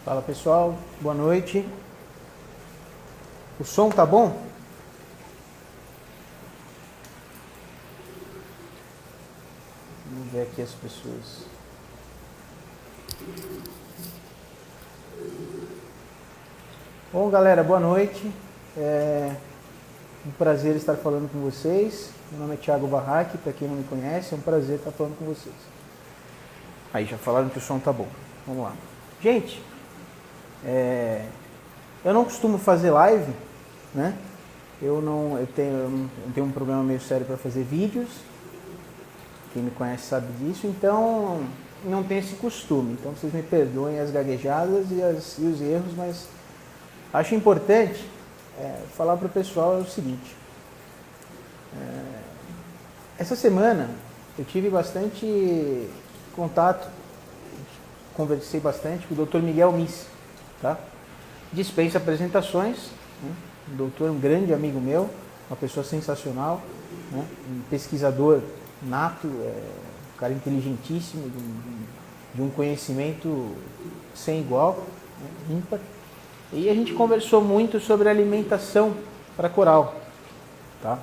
Fala pessoal, boa noite. O som tá bom? Vamos ver aqui as pessoas. Bom galera, boa noite. É um prazer estar falando com vocês. Meu nome é Thiago Barraque, para quem não me conhece, é um prazer estar falando com vocês. Aí já falaram que o som tá bom. Vamos lá. Gente, eu não costumo fazer live, né? Eu tenho um problema meio sério para fazer vídeos. Quem me conhece sabe disso, então não tenho esse costume. Então vocês me perdoem as gaguejadas e os erros, mas acho importante falar para o pessoal o seguinte. Essa semana eu tive bastante contato, conversei bastante com o Dr. Miguel Missi, tá? Dispensa apresentações, né? Um doutor, um grande amigo meu, uma pessoa sensacional, né? Um pesquisador nato, um cara inteligentíssimo, de um conhecimento sem igual, né? Ímpar. E a gente conversou muito sobre alimentação para coral, tá?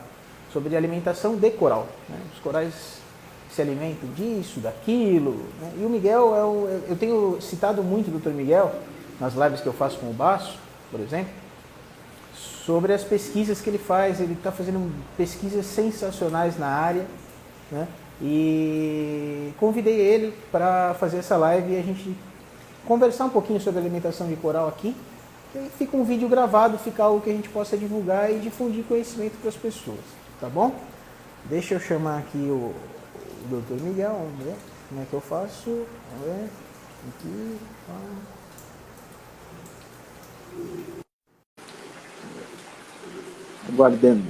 Sobre alimentação de coral, né? Os corais se alimentam disso, daquilo, né? E o Miguel, eu tenho citado muito o Dr. Miguel nas lives que eu faço com o Baço, por exemplo, sobre as pesquisas que ele faz. Ele está fazendo pesquisas sensacionais na área, né? E convidei ele para fazer essa live e a gente conversar um pouquinho sobre alimentação de coral aqui. E aí fica um vídeo gravado, fica algo que a gente possa divulgar e difundir conhecimento para as pessoas, tá bom? Deixa eu chamar aqui o Dr. Miguel, vamos ver como é que eu faço. Vamos ver. Aqui. Aguardando.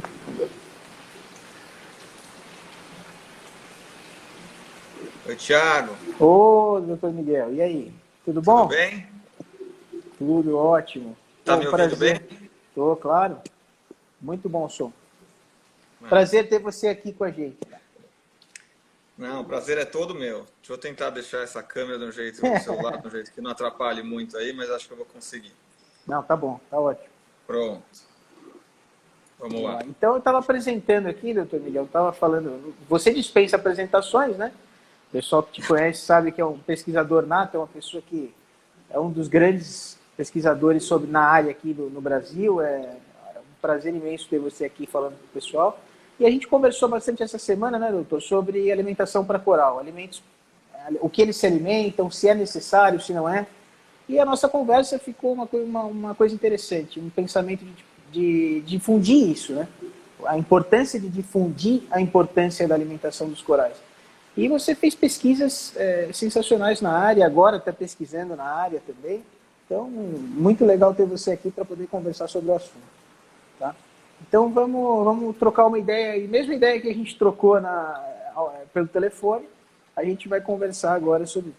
Oi, Thiago. Ô, Dr. Miguel, e aí? Tudo bom? Tudo bem? Tudo ótimo. Tá me ouvindo bem? Tô, claro. Muito bom o som. Prazer ter você aqui com a gente. Não, o prazer é todo meu. Deixa eu tentar deixar essa câmera do jeito, o celular do jeito que não atrapalhe muito aí, mas acho que eu vou conseguir. Não, tá bom, tá ótimo. Pronto. Vamos lá. Então eu estava apresentando aqui, doutor Miguel, eu estava falando, você dispensa apresentações, né? O pessoal que te conhece sabe que é um pesquisador nato, é uma pessoa que é um dos grandes pesquisadores na área aqui no Brasil. É um prazer imenso ter você aqui falando com o pessoal. E a gente conversou bastante essa semana, né, doutor, sobre alimentação para coral, alimentos, o que eles se alimentam, se é necessário, se não é. E a nossa conversa ficou uma coisa interessante, um pensamento de difundir isso, né? A importância de difundir a importância da alimentação dos corais. E você fez pesquisas sensacionais na área, agora está pesquisando na área também. Então, muito legal ter você aqui para poder conversar sobre o assunto. Tá? Então, vamos trocar uma ideia, e mesma ideia que a gente trocou pelo telefone, a gente vai conversar agora sobre...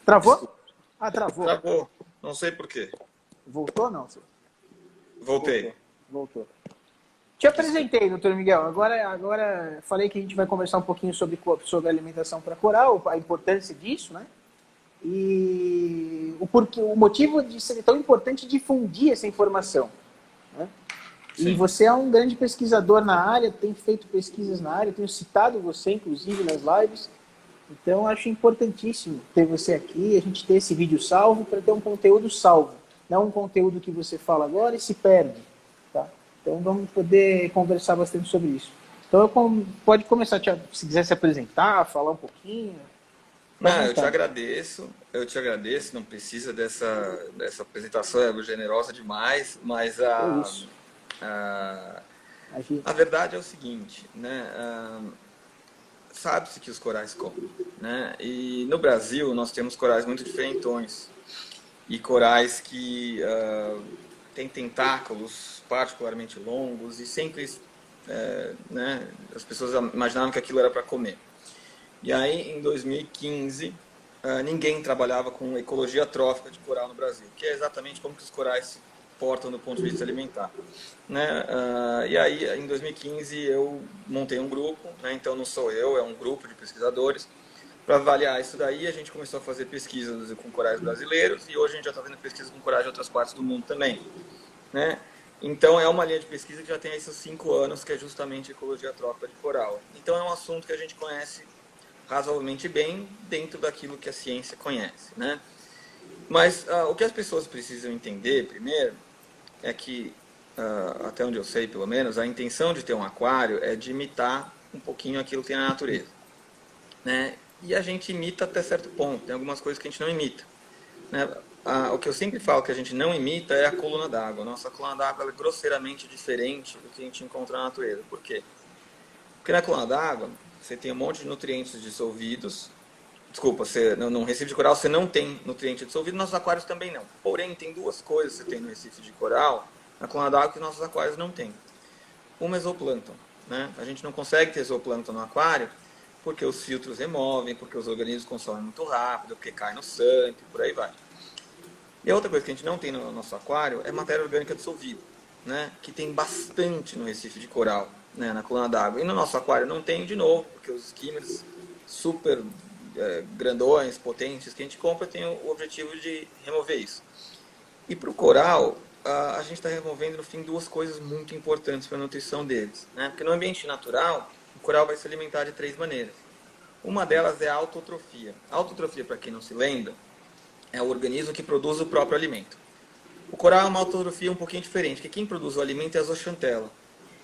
Travou? Ah, travou. Travou. Não sei por quê. Voltou, não? Voltei. Voltou. Te apresentei, doutor Miguel. Agora falei que a gente vai conversar um pouquinho sobre alimentação para coral, a importância disso, né? E o motivo de ser tão importante difundir essa informação, né? E você é um grande pesquisador na área, tem feito pesquisas na área, tenho citado você, inclusive, nas lives. Então, acho importantíssimo ter você aqui, a gente ter esse vídeo salvo para ter um conteúdo salvo. Não um conteúdo que você fala agora e se perde. Tá? Então, vamos poder conversar bastante sobre isso. Então, pode começar, se quiser se apresentar, falar um pouquinho. Não, eu te agradeço, não precisa dessa apresentação, é generosa demais, mas a verdade é o seguinte, né? Sabe-se que os corais comem, né? E no Brasil nós temos corais muito diferentões e corais que têm tentáculos particularmente longos e sempre, né, as pessoas imaginavam que aquilo era para comer. E aí, em 2015, ninguém trabalhava com ecologia trófica de coral no Brasil, que é exatamente como que os corais se portam do ponto de vista alimentar, né? E aí, em 2015, eu montei um grupo, né? Então não sou eu, é um grupo de pesquisadores, Para avaliar isso daí, a gente começou a fazer pesquisas com corais brasileiros e hoje a gente já está fazendo pesquisas com corais de outras partes do mundo também, né? Então, é uma linha de pesquisa que já tem esses 5 anos, que é justamente ecologia trófica de coral. Então, é um assunto que a gente conhece razoavelmente bem dentro daquilo que a ciência conhece, né? Mas o que as pessoas precisam entender, primeiro, é que, até onde eu sei, pelo menos, a intenção de ter um aquário é de imitar um pouquinho aquilo que tem na natureza, né? E a gente imita até certo ponto, tem algumas coisas que a gente não imita, né? O que eu sempre falo que a gente não imita é a coluna d'água. Nossa coluna d'água é grosseiramente diferente do que a gente encontra na natureza. Por quê? Porque na coluna d'água você tem um monte de nutrientes dissolvidos. Desculpa, no Recife de Coral você não tem nutriente dissolvido, nossos aquários também não. Porém, tem duas coisas que você tem no Recife de Coral, na coluna d'água, que nossos aquários não têm. Uma é zooplâncton, né? A gente não consegue ter zooplâncton no aquário porque os filtros removem, porque os organismos consomem muito rápido, porque cai no sangue, por aí vai. E a outra coisa que a gente não tem no nosso aquário é matéria orgânica dissolvida, né? Que tem bastante no Recife de Coral, né? Na coluna d'água. E no nosso aquário não tem, de novo, porque os skimmers super grandões, potentes, que a gente compra, tem o objetivo de remover isso. E para o coral, a gente está removendo, no fim, duas coisas muito importantes para a nutrição deles, né? Porque no ambiente natural, o coral vai se alimentar de 3 maneiras. Uma delas é a autotrofia. A autotrofia, para quem não se lembra, é o organismo que produz o próprio alimento. O coral é uma autotrofia um pouquinho diferente, porque quem produz o alimento é a zooxantel.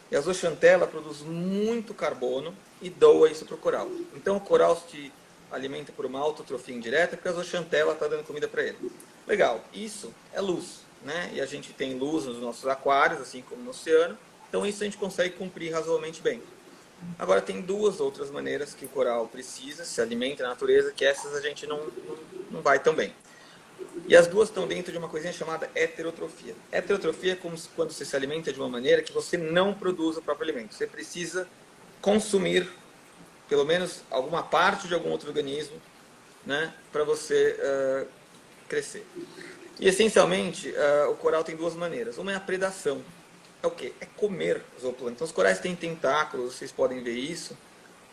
E a zooxantel produz muito carbono e doa isso para o coral. Então o coral se alimenta por uma autotrofia indireta porque a zooxantel está dando comida para ele. Legal, isso é luz, né? E a gente tem luz nos nossos aquários, assim como no oceano, então isso a gente consegue cumprir razoavelmente bem. Agora tem 2 outras maneiras que o coral precisa, se alimenta na natureza, que essas a gente não vai tão bem. E as 2 estão dentro de uma coisinha chamada heterotrofia. Heterotrofia é como quando você se alimenta de uma maneira que você não produz o próprio alimento. Você precisa consumir pelo menos alguma parte de algum outro organismo, né, para você crescer. E essencialmente o coral tem 2 maneiras. Uma é a predação. É o quê? É comer zooplâncton. Então os corais têm tentáculos, vocês podem ver isso.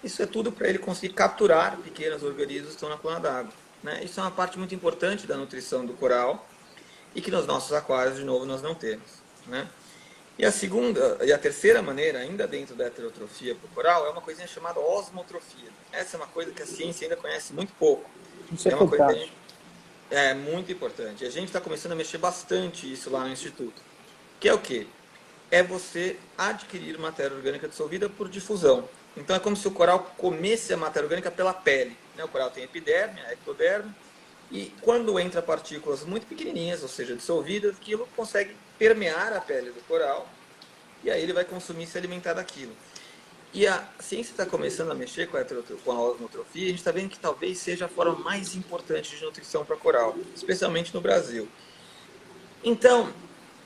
Isso é tudo para ele conseguir capturar pequenos organismos que estão na coluna d'água, né? Isso é uma parte muito importante da nutrição do coral e que nos nossos aquários, de novo, nós não temos, né? E a terceira maneira, ainda dentro da heterotrofia para o coral, é uma coisinha chamada osmotrofia. Essa é uma coisa que a ciência ainda conhece muito pouco. Isso é uma coisa fantástico. é muito importante. A gente está começando a mexer bastante isso lá no Instituto. Que é o quê? É você adquirir matéria orgânica dissolvida por difusão. Então é como se o coral comesse a matéria orgânica pela pele, né? O coral tem epiderme, a ectoderme, e quando entra partículas muito pequenininhas, ou seja, dissolvidas, aquilo consegue permear a pele do coral e aí ele vai consumir e se alimentar daquilo. E a ciência está começando a mexer com a osmotrofia, e a gente está vendo que talvez seja a forma mais importante de nutrição para coral, especialmente no Brasil. Então,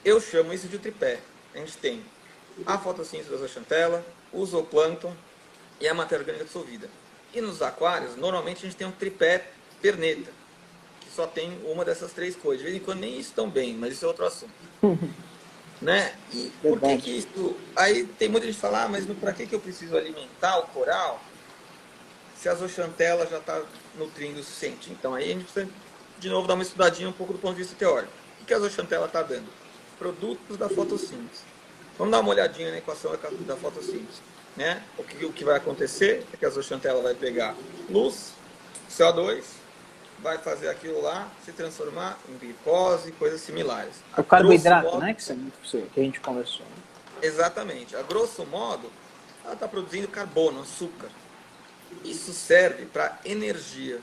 eu chamo isso de tripé. A gente tem a fotossíntese da zooxantel, o zooplâncton e a matéria orgânica dissolvida. E nos aquários, normalmente a gente tem um tripé perneta, que só tem uma dessas 3 coisas. De vez em quando nem isso tão bem, mas isso é outro assunto. Né? E por que isso... Aí tem muita gente que fala, mas para que eu preciso alimentar o coral se a zooxantel já está nutrindo o suficiente? Então aí a gente precisa, de novo, dar uma estudadinha um pouco do ponto de vista teórico. O que a zooxantel está dando? Produtos da fotossíntese. Vamos dar uma olhadinha na equação da fotossíntese, né? O que vai acontecer é que a zooxantel vai pegar luz, CO2, vai fazer aquilo lá se transformar em glicose e coisas similares. O carboidrato, né? Que a gente conversou. Exatamente. A grosso modo, ela está produzindo carbono, açúcar. Isso serve para energia,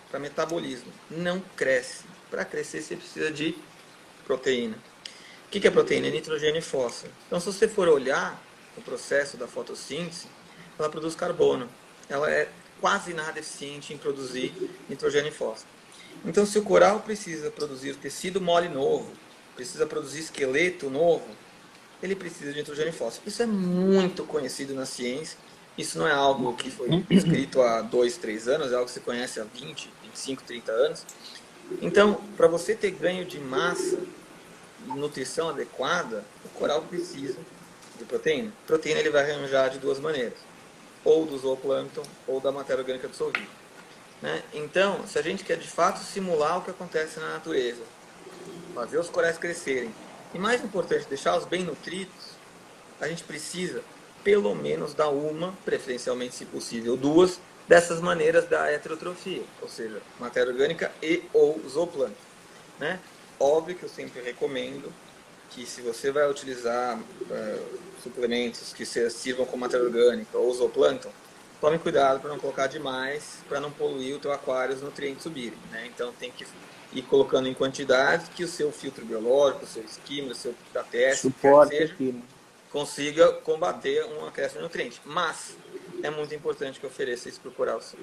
para metabolismo. Não cresce. Para crescer, você precisa de proteína. O que é proteína? É nitrogênio e fósforo. Então, se você for olhar o processo da fotossíntese, ela produz carbono. Ela é quase nada eficiente em produzir nitrogênio e fósforo. Então, se o coral precisa produzir tecido mole novo, precisa produzir esqueleto novo, ele precisa de nitrogênio e fósforo. Isso é muito conhecido na ciência. Isso não é algo que foi escrito há 2, 3 anos, é algo que se conhece há 20, 25, 30 anos. Então, para você ter ganho de massa, nutrição adequada, o coral precisa de proteína. Proteína ele vai arranjar de 2 maneiras, ou do zooplâncton ou da matéria orgânica dissolvida. né? Então, se a gente quer de fato simular o que acontece na natureza, fazer os corais crescerem, e mais importante, deixá-los bem nutridos, a gente precisa pelo menos dar uma, preferencialmente se possível duas, dessas maneiras da heterotrofia, ou seja, matéria orgânica e ou zooplâncton, né? Óbvio que eu sempre recomendo que se você vai utilizar suplementos que sirvam como matéria orgânica ou zooplâncton, tome cuidado para não colocar demais, para não poluir o teu aquário e os nutrientes subirem, né? Então tem que ir colocando em quantidade que o seu filtro biológico, o seu esquema, o seu ATS, quer que seja, consiga combater um acréscimo de nutrientes. Mas é muito importante que ofereça isso para o coral sim.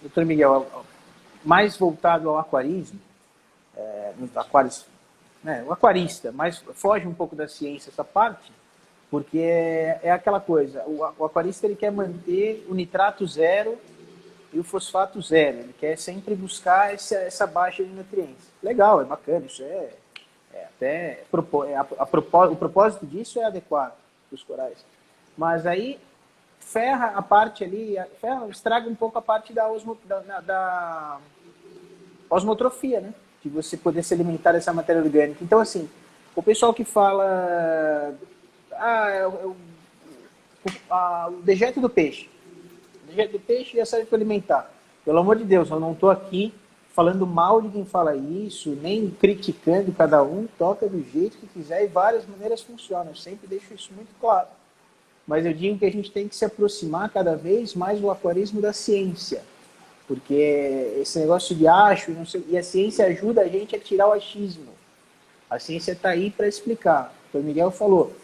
Doutor Miguel, mais voltado ao aquarismo, nos aquários, né, o aquarista, mas foge um pouco da ciência essa parte, porque é aquela coisa, o aquarista ele quer manter o nitrato zero e o fosfato zero, ele quer sempre buscar essa baixa de nutrientes. Legal, é bacana, isso o propósito disso é adequado para os corais. Mas aí ferra a parte ali, estraga um pouco a parte da osmotrofia, né? De você poder se alimentar dessa matéria orgânica. Então, assim, o pessoal que fala o dejeto do peixe. O dejeto do peixe já serve para alimentar. Pelo amor de Deus, eu não estou aqui falando mal de quem fala isso, nem criticando cada um, toca do jeito que quiser e várias maneiras funcionam. Eu sempre deixo isso muito claro. Mas eu digo que a gente tem que se aproximar cada vez mais do aquarismo da ciência. Porque esse negócio de acho, não sei, e a ciência ajuda a gente a tirar o achismo. A ciência está aí para explicar. O Miguel falou.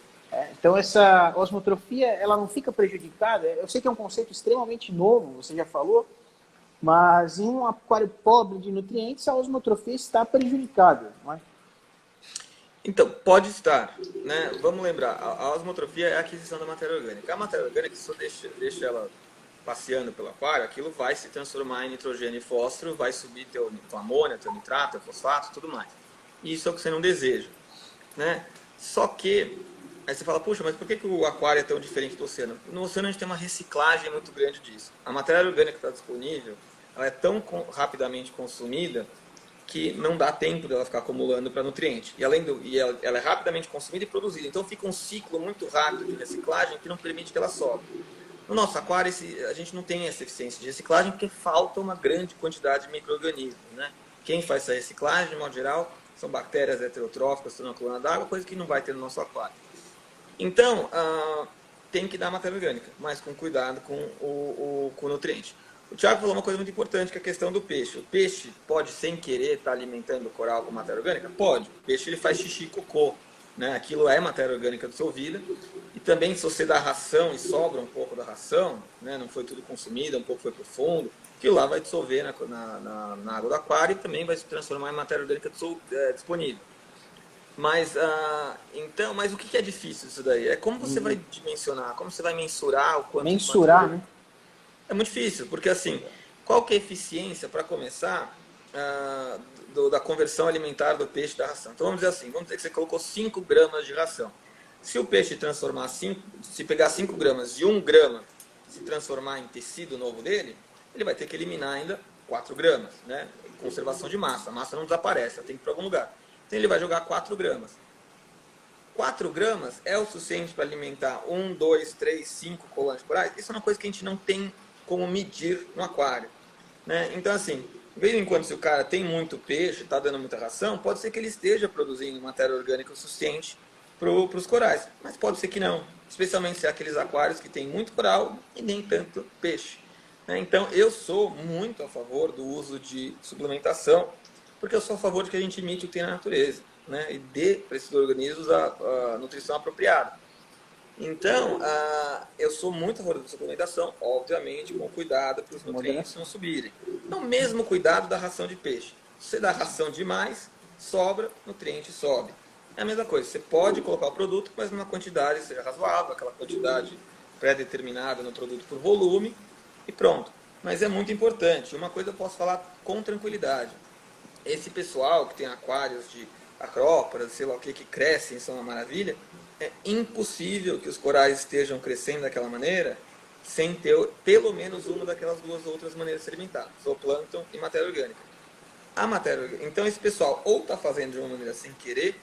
Então essa osmotrofia, ela não fica prejudicada. Eu sei que é um conceito extremamente novo, você já falou, mas em um aquário pobre de nutrientes, a osmotrofia está prejudicada, não é? Então, pode estar, né? Vamos lembrar, a osmotrofia é a aquisição da matéria orgânica. A matéria orgânica, se você deixa ela passeando pelo aquário, aquilo vai se transformar em nitrogênio e fósforo, vai subir teu amônia, teu nitrato, teu fosfato, tudo mais. E isso é o que você não deseja, né? Só que, aí você fala, puxa, mas por que o aquário é tão diferente do oceano? No oceano a gente tem uma reciclagem muito grande disso. A matéria orgânica que está disponível, ela é tão rapidamente consumida que não dá tempo dela ficar acumulando para nutriente. E ela é rapidamente consumida e produzida. Então fica um ciclo muito rápido de reciclagem que não permite que ela sobe. No nosso aquário, a gente não tem essa eficiência de reciclagem porque falta uma grande quantidade de micro-organismos, né? Quem faz essa reciclagem, de modo geral, são bactérias heterotróficas, estão na coluna d'água, coisa que não vai ter no nosso aquário. Então, tem que dar matéria orgânica, mas com cuidado com o nutriente. O Thiago falou uma coisa muito importante, que é a questão do peixe. O peixe pode, sem querer, estar alimentando o coral com matéria orgânica? Pode. O peixe ele faz xixi e cocô, né? Aquilo é matéria orgânica dissolvida. E também, se você dá ração e sobra um pouco da ração, né? Não foi tudo consumido, um pouco foi para o fundo, aquilo lá vai dissolver na água do aquário e também vai se transformar em matéria orgânica disponível. Mas o que é difícil isso daí? É como você vai dimensionar, como você vai mensurar o quanto... Mensurar, né? É muito difícil, porque assim, qual que é a eficiência, para começar, da conversão alimentar do peixe da ração? Então vamos dizer assim, vamos dizer que você colocou 5 gramas de ração. Se o peixe transformar se pegar 5 gramas e 1 grama se transformar em tecido novo dele, ele vai ter que eliminar ainda 4 gramas, né? Conservação de massa, a massa não desaparece, ela tem que ir para algum lugar. Então ele vai jogar 4 gramas. 4 gramas é o suficiente para alimentar 1, 2, 3, 5 colantes corais? Isso é uma coisa que a gente não tem como medir no aquário, né? Então, assim, de vez em quando, se o cara tem muito peixe, está dando muita ração, pode ser que ele esteja produzindo matéria orgânica o suficiente para os corais, mas pode ser que não, especialmente se é aqueles aquários que tem muito coral e nem tanto peixe, né? Então, eu sou muito a favor do uso de suplementação, porque eu sou a favor de que a gente imite o que tem na natureza, né? E dê para esses organismos a nutrição apropriada. Então, eu sou muito a favor da suplementação, obviamente, com cuidado para os nutrientes não subirem. Então, mesmo cuidado da ração de peixe. Se você dá ração demais, sobra, nutriente sobe. É a mesma coisa, você pode colocar o produto, mas numa quantidade que seja razoável, aquela quantidade pré-determinada no produto por volume, e pronto. Mas é muito importante, uma coisa eu posso falar com tranquilidade. Esse pessoal que tem aquários de acróporas, sei lá o que crescem, são uma maravilha, é impossível que os corais estejam crescendo daquela maneira sem ter pelo menos uma daquelas duas outras maneiras de se alimentar, zooplâncton e matéria orgânica. Então esse pessoal ou está fazendo de uma maneira sem querer,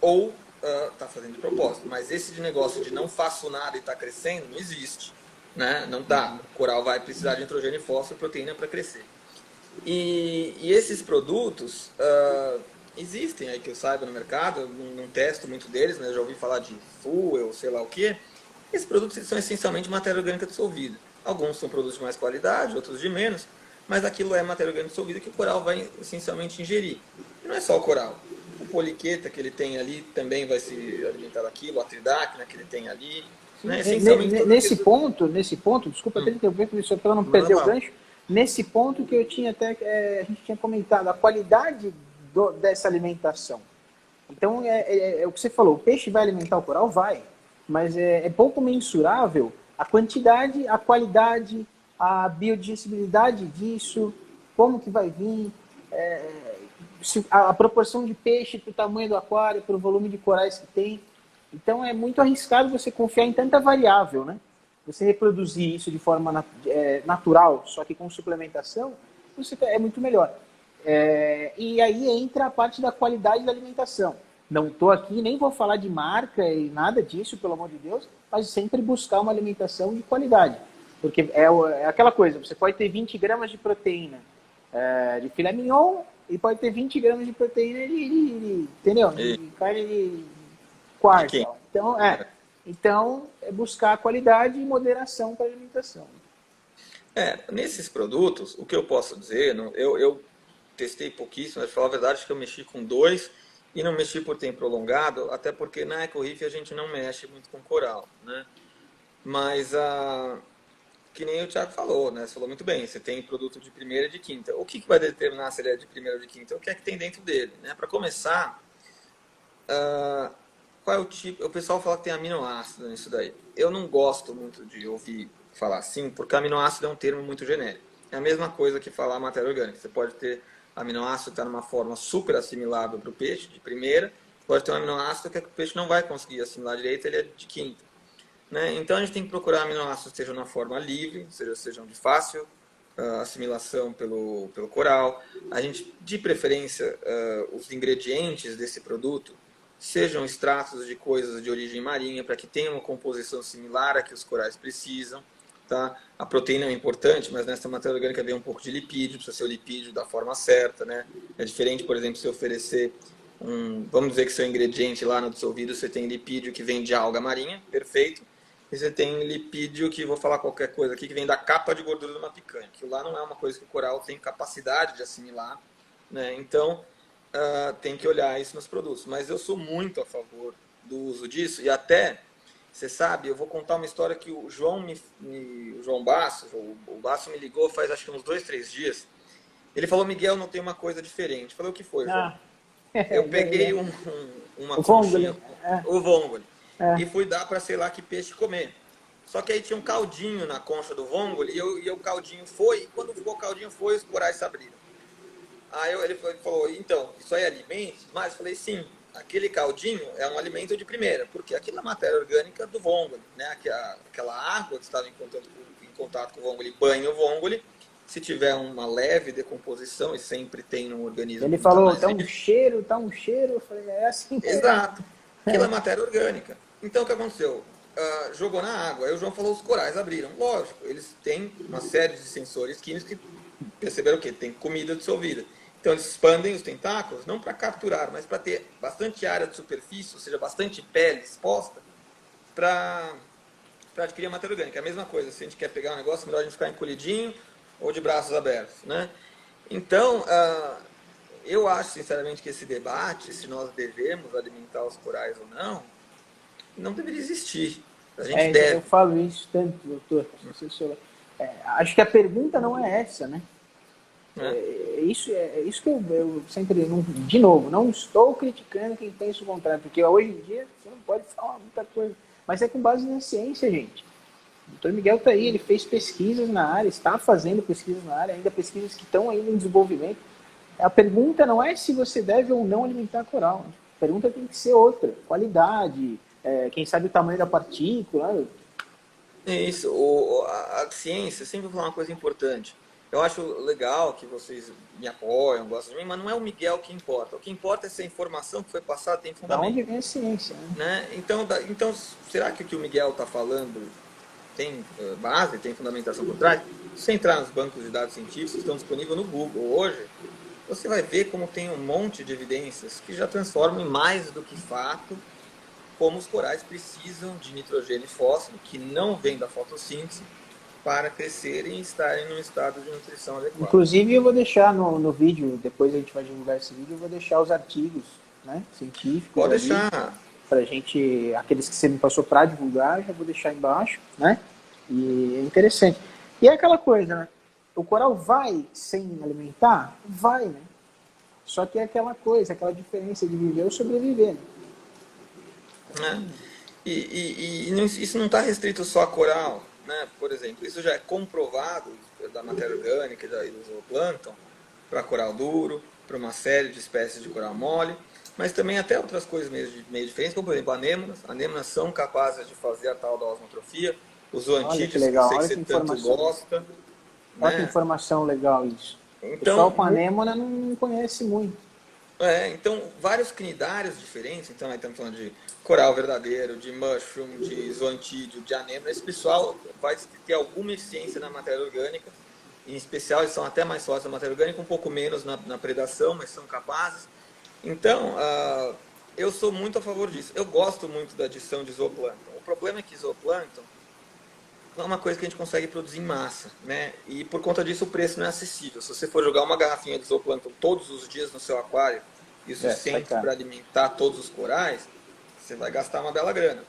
ou está fazendo de propósito. Mas esse de negócio de não faço nada e está crescendo, não existe. Né? Não dá. O coral vai precisar de nitrogênio, fósforo e proteína para crescer. E esses produtos existem aí que eu saiba no mercado, eu não testo muito deles, né? Eu já ouvi falar de fuel, sei lá o que. Esses produtos são essencialmente matéria orgânica dissolvida. Alguns são produtos de mais qualidade, outros de menos, mas aquilo é matéria orgânica dissolvida que o coral vai essencialmente ingerir. E não é só o coral. O poliqueta que ele tem ali também vai se alimentar daquilo, a tridacna que ele tem ali. Né? Essencialmente nesse ponto, desculpa até interromper, professor, para não perder o gancho, nesse ponto que eu tinha até, a gente tinha comentado, a qualidade dessa alimentação. Então, é o que você falou, o peixe vai alimentar o coral? Vai, mas é pouco mensurável a quantidade, a qualidade, a biodigestibilidade disso, como que vai vir, a proporção de peixe para o tamanho do aquário, para o volume de corais que tem. Então, é muito arriscado você confiar em tanta variável, né? Você reproduzir isso de forma natural, só que com suplementação, é muito melhor. E aí entra a parte da qualidade da alimentação. Não estou aqui, nem vou falar de marca e nada disso, pelo amor de Deus, mas sempre buscar uma alimentação de qualidade. Porque é aquela coisa, você pode ter 20 gramas de proteína de filé mignon e pode ter 20 gramas de proteína entendeu? De carne de quarta. Então, é buscar a qualidade e moderação para a alimentação. Nesses produtos, o que eu posso dizer, eu testei pouquíssimo, mas, pra falar a verdade, acho que eu mexi com 2 e não mexi por tempo prolongado, até porque na EcoReef a gente não mexe muito com coral, né? Mas, que nem o Thiago falou, né? Você falou muito bem, você tem produto de primeira e de quinta. O que vai determinar se ele é de primeira ou de quinta? O que é que tem dentro dele, né? Para começar, qual é o tipo? O pessoal fala que tem aminoácido nisso daí. Eu não gosto muito de ouvir falar assim, porque aminoácido é um termo muito genérico. É a mesma coisa que falar matéria orgânica. Você pode ter aminoácido que está numa forma super assimilável para o peixe, de primeira, pode ter um aminoácido que o peixe não vai conseguir assimilar direito, ele é de quinta. Né? Então a gente tem que procurar aminoácidos que estejam na forma livre, sejam de fácil assimilação pelo coral. A gente, de preferência, os ingredientes desse produto sejam extratos de coisas de origem marinha, para que tenham uma composição similar à que os corais precisam. Tá? A proteína é importante, mas nessa matéria orgânica vem um pouco de lipídio, precisa ser o lipídio da forma certa. Né? É diferente, por exemplo, se oferecer vamos dizer que seu ingrediente lá no dissolvido, você tem lipídio que vem de alga marinha, perfeito, e você tem lipídio que, vou falar qualquer coisa aqui, que vem da capa de gordura de uma picanha, que lá não é uma coisa que o coral tem capacidade de assimilar, né? Então, tem que olhar isso nos produtos. Mas eu sou muito a favor do uso disso, e até, você sabe, eu vou contar uma história que o João Basso, o Basso me ligou faz acho que uns 2, 3 dias. Ele falou: Miguel, não tem uma coisa diferente. Eu falei: o que foi, João? Eu peguei uma conchinha, o vongole, e fui dar para sei lá que peixe comer. Só que aí tinha um caldinho na concha do vongole, e o caldinho foi, e quando o caldinho foi, os corais se abriram. Aí ele falou: então, isso aí é alimento? Mas eu falei: sim, aquele caldinho é um alimento de primeira, porque aquilo é matéria orgânica do vongole, né? Aquela água que estava em contato com o vongole banha o vongole. Se tiver uma leve decomposição, e sempre tem no organismo. Ele falou: tá um cheiro, eu falei: é assim. Exato. Aquilo é matéria orgânica. Então o que aconteceu? Jogou na água. Aí o João falou: os corais abriram. Lógico, eles têm uma série de sensores químicos que perceberam o quê? Tem comida dissolvida. Então eles expandem os tentáculos, não para capturar, mas para ter bastante área de superfície, ou seja, bastante pele exposta, para adquirir a matéria orgânica. É a mesma coisa, se a gente quer pegar um negócio, melhor a gente ficar encolhidinho ou de braços abertos, né? Então, eu acho sinceramente que esse debate, se nós devemos alimentar os corais ou não deveria existir. A gente deve. Eu falo isso tanto, doutor. Acho que a pergunta não é essa, né? É isso que eu sempre, de novo, não estou criticando quem pensa o contrário, porque hoje em dia você não pode falar muita coisa, mas é com base na ciência, gente. O doutor Miguel está aí, ele fez pesquisas na área, está fazendo pesquisas na área, ainda pesquisas que estão ainda em desenvolvimento. A pergunta não é se você deve ou não alimentar coral. A pergunta tem que ser outra. Qualidade, quem sabe o tamanho da partícula. É isso, a ciência sempre vai falar uma coisa importante. Eu acho legal que vocês me apoiam, gostam de mim, mas não é o Miguel que importa. O que importa é se a informação que foi passada tem Da fundamento, onde vem a ciência, né? né? Então, será que o o Miguel está falando tem base, tem fundamentação por trás? Se você entrar nos bancos de dados científicos que estão disponíveis no Google hoje, você vai ver como tem um monte de evidências que já transformam em mais do que fato como os corais precisam de nitrogênio e fósforo, que não vem da fotossíntese, para crescerem e estarem num estado de nutrição adequado. Inclusive, eu vou deixar no vídeo, depois a gente vai divulgar esse vídeo, eu vou deixar os artigos, né, científicos. Pode deixar. Pra gente, aqueles que você me passou para divulgar, já vou deixar embaixo, né? E é interessante. E é aquela coisa, né? O coral vai sem alimentar? Vai, né? Só que é aquela coisa, aquela diferença de viver ou sobreviver, né? Né? Isso não está restrito só a coral, né? Por exemplo, isso já é comprovado da matéria orgânica e do zooplâncton para coral duro, para uma série de espécies de coral mole, mas também até outras coisas meio diferentes, como por exemplo anêmonas. Anêmonas são capazes de fazer a tal da osmotrofia, os zooantídeos, que eu sei que você tanto gosta. Olha que informação legal isso. Então, o pessoal com anêmona não conhece muito. Então, vários cnidários diferentes, então aí estamos falando de coral verdadeiro, de mushroom, de zoantídeo, de anêmona. Esse pessoal vai ter alguma eficiência na matéria orgânica, em especial eles são até mais fortes na matéria orgânica, um pouco menos na predação, mas são capazes. Então, eu sou muito a favor disso. Eu gosto muito da adição de zooplâncton. O problema é que zooplâncton não é uma coisa que a gente consegue produzir em massa, né? E por conta disso o preço não é acessível. Se você for jogar uma garrafinha de zooplâncton todos os dias no seu aquário, e o suficiente para alimentar todos os corais, você vai gastar uma bela grana,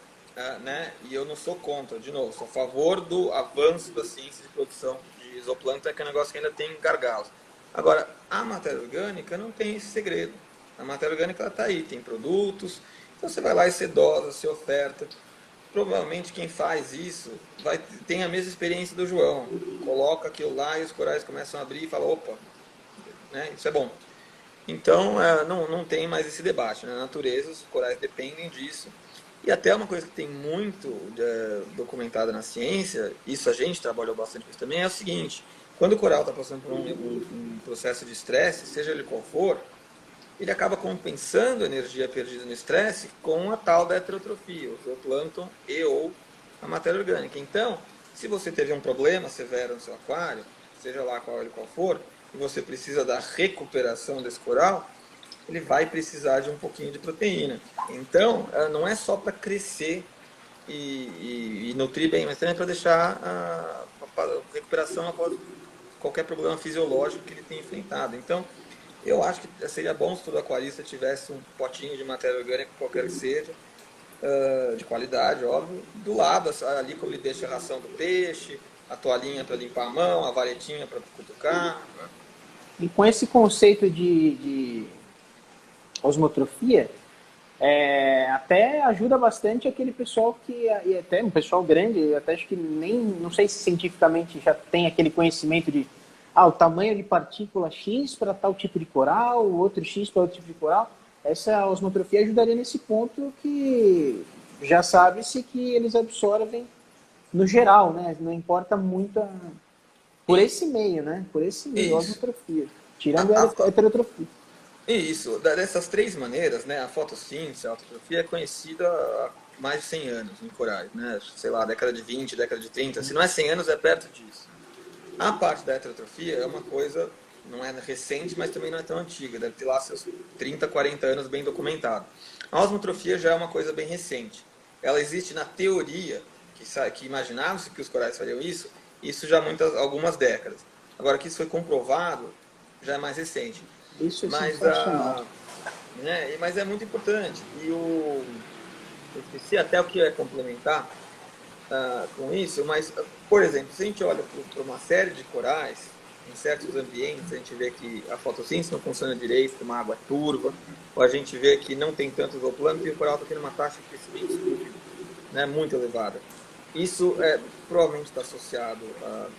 né? E eu não sou contra, de novo, sou a favor do avanço da ciência de produção de zooplâncton, que é um negócio que ainda tem gargalos. Agora, a matéria orgânica não tem esse segredo. A matéria orgânica está aí, tem produtos, então você vai lá e você dosa, você oferta. Provavelmente quem faz isso tem a mesma experiência do João. Coloca aquilo lá e os corais começam a abrir e fala, opa, né, isso é bom. Então, não tem mais esse debate. Na natureza, os corais dependem disso. E até uma coisa que tem muito documentada na ciência, isso a gente trabalhou bastante com isso também, é o seguinte. Quando o coral está passando por um processo de estresse, seja ele qual for, ele acaba compensando a energia perdida no estresse com a tal da heterotrofia, o zooplâncton e ou a matéria orgânica. Então, se você teve um problema severo no seu aquário, seja lá qual ele qual for, e você precisa da recuperação desse coral, ele vai precisar de um pouquinho de proteína. Então, não é só para crescer e nutrir bem, mas também para deixar a recuperação após qualquer problema fisiológico que ele tenha enfrentado. Então, eu acho que seria bom se todo aquarista tivesse um potinho de matéria orgânica, qualquer que seja, de qualidade, óbvio, do lado, ali como ele deixa a ração do peixe, a toalhinha para limpar a mão, a varetinha para cutucar. Né? E com esse conceito de osmotrofia, até ajuda bastante aquele pessoal e até um pessoal grande, até acho que nem, não sei se cientificamente já tem aquele conhecimento de o tamanho de partícula X para tal tipo de coral, o outro X para outro tipo de coral. Essa osmotrofia ajudaria nesse ponto que já sabe-se que eles absorvem no geral, né? Não importa muito por esse meio, né? Por esse meio, a osmotrofia. Tirando a heterotrofia. Isso, dessas três maneiras, né? A fotossíntese, a autotrofia é conhecida há mais de 100 anos em corais, né? Sei lá, década de 20, década de 30. Se não é 100 anos, é perto disso. A parte da heterotrofia é uma coisa, não é recente, mas também não é tão antiga. Deve ter lá seus 30, 40 anos bem documentado. A osmotrofia já é uma coisa bem recente. Ela existe na teoria, que imaginava-se que os corais fariam isso já há algumas décadas. Agora que isso foi comprovado, já é mais recente. Isso é sensacional. Mas é muito importante. Eu esqueci até o que eu ia complementar com isso, mas, por exemplo, se a gente olha para uma série de corais, em certos ambientes, a gente vê que a fotossíntese não funciona direito, como a água é turva, ou a gente vê que não tem tanto zooplâncton e o coral está tendo uma taxa de crescimento estúpido, né, muito elevada. Isso provavelmente está associado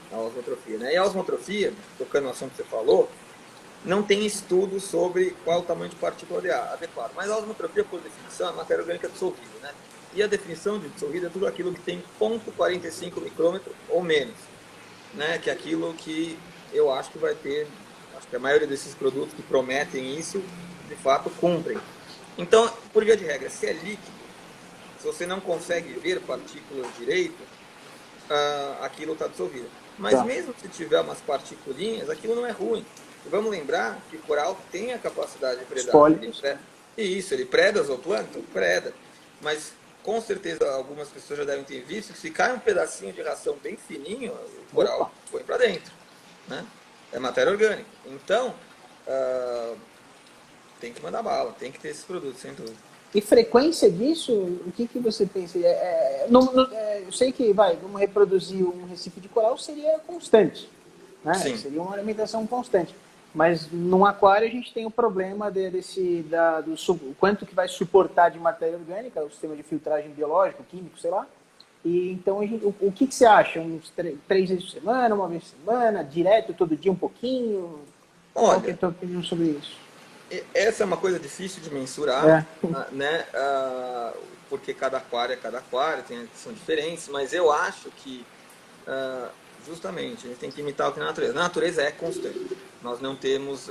à osmotrofia. Né? E a osmotrofia, tocando no assunto que você falou, não tem estudo sobre qual é o tamanho de partícula adequado. Mas a osmotrofia, por definição, é matéria orgânica dissolvível. Né? E a definição de dissolvido é tudo aquilo que tem 0,45 micrômetro ou menos, né? Que é aquilo que eu acho que vai ter, acho que a maioria desses produtos que prometem isso, de fato, cumprem. Então, por via de regra, se é líquido, se você não consegue ver partículas direito, aquilo está dissolvido. Mas Tá. mesmo se tiver umas particulinhas, aquilo não é ruim. E vamos lembrar que o coral tem a capacidade de predar. Espólitos. Isso, ele preda zooplâncton? Preda. Mas com certeza algumas pessoas já devem ter visto que se cai um pedacinho de ração bem fininho, o coral põe para dentro. Né? É matéria orgânica. Então, tem que mandar bala, tem que ter esses produtos, sem dúvida. E frequência disso, o que você pensa? Eu sei que, vamos reproduzir um recife de coral, seria constante, né? Sim. Seria uma alimentação constante. Mas num aquário a gente tem o problema do quanto que vai suportar de matéria orgânica, o sistema de filtragem biológico, químico, sei lá. E então, o que você acha? Uns 3 vezes por semana, uma vez por semana, direto, todo dia um pouquinho? Qual que é a tua opinião sobre isso? Essa é uma coisa difícil de mensurar, né? Porque cada aquário, são diferentes, mas eu acho que justamente a gente tem que imitar o que na natureza. Na natureza é constante. Nós não temos,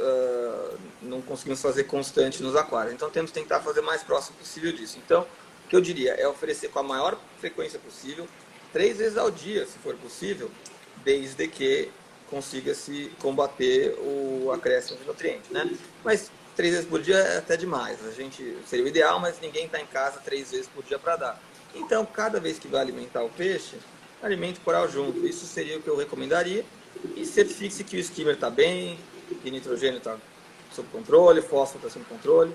não conseguimos fazer constante nos aquários, então temos que tentar fazer o mais próximo possível disso. Então, o que eu diria é oferecer com a maior frequência possível, 3 vezes ao dia, se for possível, desde que consiga-se combater o acréscimo de nutrientes, né? Mas 3 vezes por dia é até demais. Seria o ideal, mas ninguém está em casa 3 vezes por dia para dar. Então, cada vez que vai alimentar o peixe, alimente o coral junto. Isso seria o que eu recomendaria. E certifique-se que o skimmer está bem, que o nitrogênio está sob controle, o fósforo está sob controle.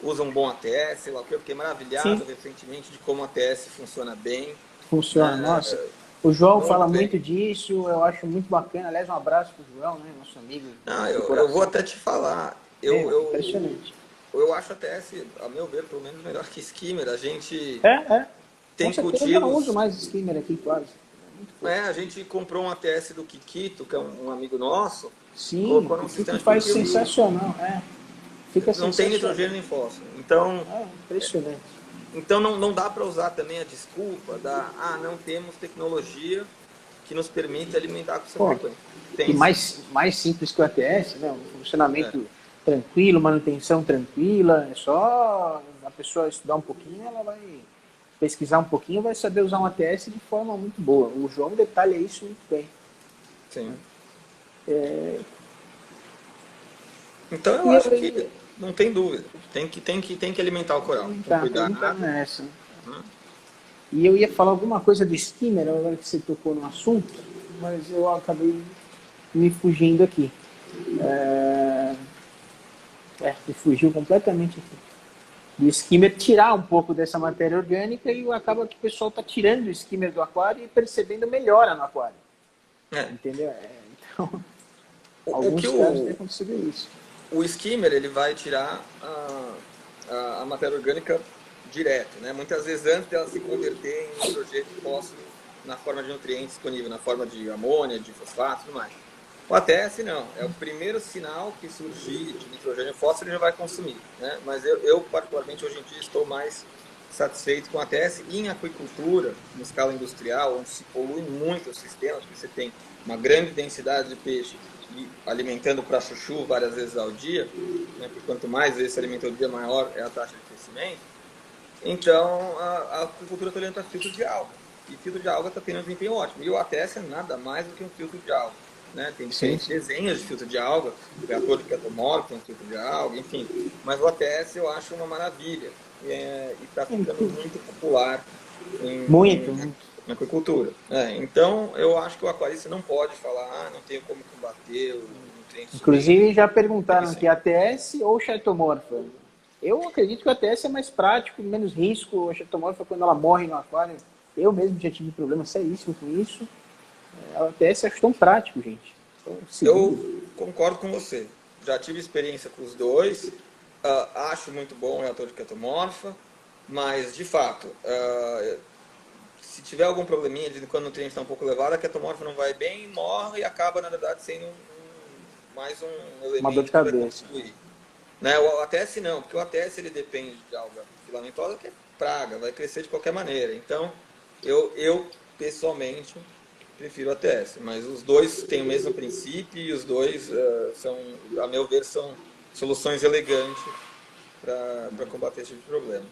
Usa um bom ATS, sei lá o que. Eu fiquei maravilhado recentemente de como o ATS funciona bem. Funciona, nossa. O João fala muito disso, eu acho muito bacana. Aliás, um abraço para o João, né, nosso amigo. Eu vou até te falar. Impressionante. Eu acho ATS, a meu ver, pelo menos melhor que skimmer. A gente tem cultivos... Eu não uso mais skimmer aqui, quase. A gente comprou um ATS do Kikito, que é um amigo nosso. Sim, colocou num sistema de faz sensacional. Fica não tem nitrogênio nem fósforo. Então, impressionante. Então não dá para usar também a desculpa não temos tecnologia que nos permite alimentar com essa frequência. E mais simples que o ATS, né? Um funcionamento tranquilo, manutenção tranquila, é só a pessoa estudar um pouquinho, ela vai pesquisar um pouquinho, vai saber usar um ATS de forma muito boa. O João detalha isso muito bem. Sim. Então eu acho que não tem dúvida. Tem que alimentar o coral. Cuidar nessa. E eu ia falar alguma coisa do skimmer, agora que você tocou no assunto, mas eu acabei me fugindo aqui. Me fugiu completamente aqui. Do skimmer tirar um pouco dessa matéria orgânica e acaba que o pessoal está tirando o skimmer do aquário e percebendo melhora no aquário. Entendeu? Então, alguns casos tem acontecido isso. O skimmer ele vai tirar a matéria orgânica direto, né? Muitas vezes antes dela se converter em nitrogênio e fósforo na forma de nutrientes disponível, na forma de amônia, de fosfato e tudo mais. O ATS não, é o primeiro sinal que surgir de nitrogênio e fósforo ele já vai consumir, né? Mas eu particularmente hoje em dia estou mais satisfeito com o ATS e em aquicultura, em escala industrial, onde se polui muito o sistema, porque você tem uma grande densidade de peixe e alimentando para chuchu várias vezes ao dia, né? Porque quanto mais vezes se alimenta ao dia, maior é a taxa de crescimento. Então, a aquicultura está olhando para filtro de alga. E filtro de alga está tendo um desempenho ótimo. E o ATS é nada mais do que um filtro de alga. Né? Tem diferentes desenhos de filtro de alga, o reator de ketomorfo tem um filtro de alga, enfim. Mas o ATS eu acho uma maravilha. E está ficando muito popular na aquicultura. Então, eu acho que o aquarista não pode falar, não tenho como combater o nutriente. Inclusive, já perguntaram aqui, ATS ou chaetomorfa? Eu acredito que o ATS é mais prático, menos risco. A chaetomorfa, quando ela morre no aquário, eu mesmo já tive problema seríssimo com isso. A ATS acho tão prático, gente. Eu concordo com você. Já tive experiência com os dois. Acho muito bom o reator de ketomorfa, mas, de fato, se tiver algum probleminha de quando o nutriente está um pouco elevado, a ketomorfa não vai bem, morre e acaba, na verdade, sendo mais um elemento uma dor de cabeça. Né? O ATS não, porque o ATS ele depende de alga filamentosa, que é praga, vai crescer de qualquer maneira. Então, eu pessoalmente prefiro a ATS, mas os dois têm o mesmo princípio e os dois são, a meu ver, são soluções elegantes para combater esse tipo de problema.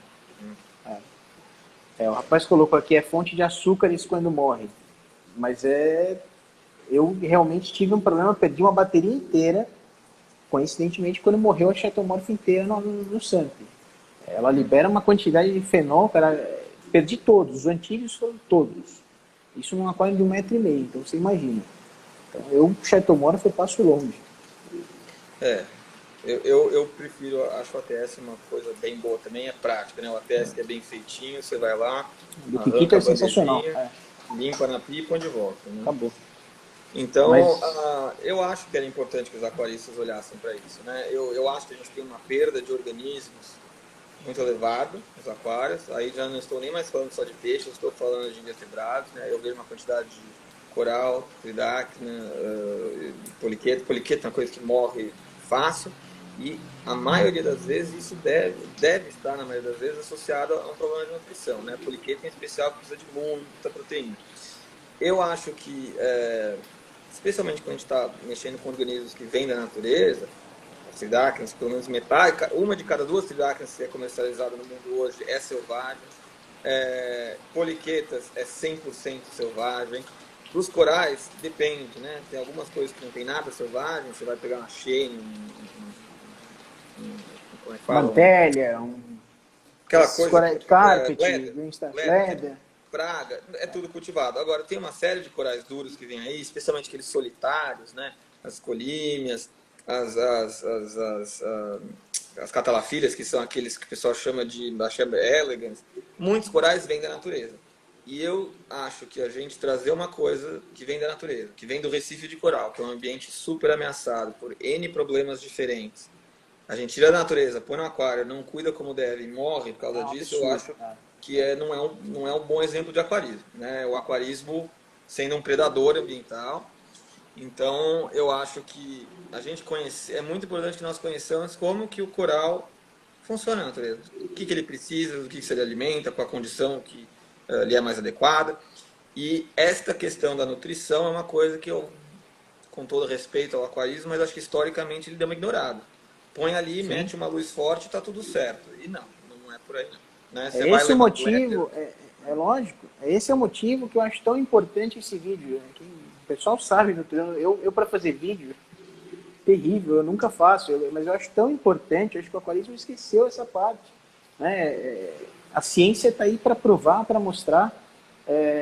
O rapaz colocou aqui, é fonte de açúcares quando morre. Mas eu realmente tive um problema, perdi uma bateria inteira, coincidentemente, quando morreu a Chateaumorph inteira no sample. Ela libera uma quantidade de fenol, cara, perdi todos, os antídeos foram todos. Isso num aquário de 1,5 m, então você imagina. Então, Chateaumorph eu passo longe. Eu prefiro, acho o ATS uma coisa bem boa também, é prática, né? O ATS que é bem feitinho, você vai lá, Do Kikito é sensacional. Limpa na pipa e põe de volta. Né? Acabou. Então, eu acho que era importante que os aquaristas olhassem para isso. Né? Eu acho que a gente tem uma perda de organismos muito elevada nos aquários. Aí já não estou nem mais falando só de peixe, eu estou falando de invertebrados. Né? Eu vejo uma quantidade de coral, tridacna, poliqueta. Poliqueta é uma coisa que morre fácil. E a maioria das vezes isso deve estar, na maioria das vezes, associado a um problema de nutrição. Né? A poliqueta, em especial, precisa de muita proteína. Eu acho que, especialmente quando a gente está mexendo com organismos que vêm da natureza, as tridacnas, pelo menos metade, uma de cada 2 tridacnas que é comercializada no mundo hoje é selvagem. Poliquetas é 100% selvagem. Para os corais, depende, né? Tem algumas coisas que não tem nada selvagem, você vai pegar uma chênia, como é que fala? Mantélia, aquela coisa, carpet, leder, praga, é tudo cultivado. Agora, tem uma série de corais duros que vem aí, especialmente aqueles solitários, né? As colímias, as catalafilhas, que são aqueles que o pessoal chama de Bacheba elegans. Muitos corais vêm da natureza. E eu acho que a gente trazer uma coisa que vem da natureza, que vem do Recife de Coral, que é um ambiente super ameaçado por N problemas diferentes. A gente tira da natureza, põe no aquário, não cuida como deve e morre por causa disso, eu acho que não é um bom exemplo de aquarismo. Né? O aquarismo sendo um predador ambiental. Então, eu acho que a gente é muito importante que nós conheçamos como que o coral funciona na natureza. O que ele precisa, do que se ele alimenta, qual a condição que lhe é mais adequada. E esta questão da nutrição é uma coisa que eu, com todo respeito ao aquarismo, mas acho que historicamente ele deu uma ignorada. Põe ali, mete uma luz forte e está tudo certo. E não é por aí não. Né? Esse é o motivo, é lógico, esse é o motivo que eu acho tão importante esse vídeo. Né? Que o pessoal sabe, eu para fazer vídeo, terrível, eu nunca faço, mas eu acho tão importante, eu acho que o aquarismo esqueceu essa parte. Né? A ciência está aí para provar, para mostrar,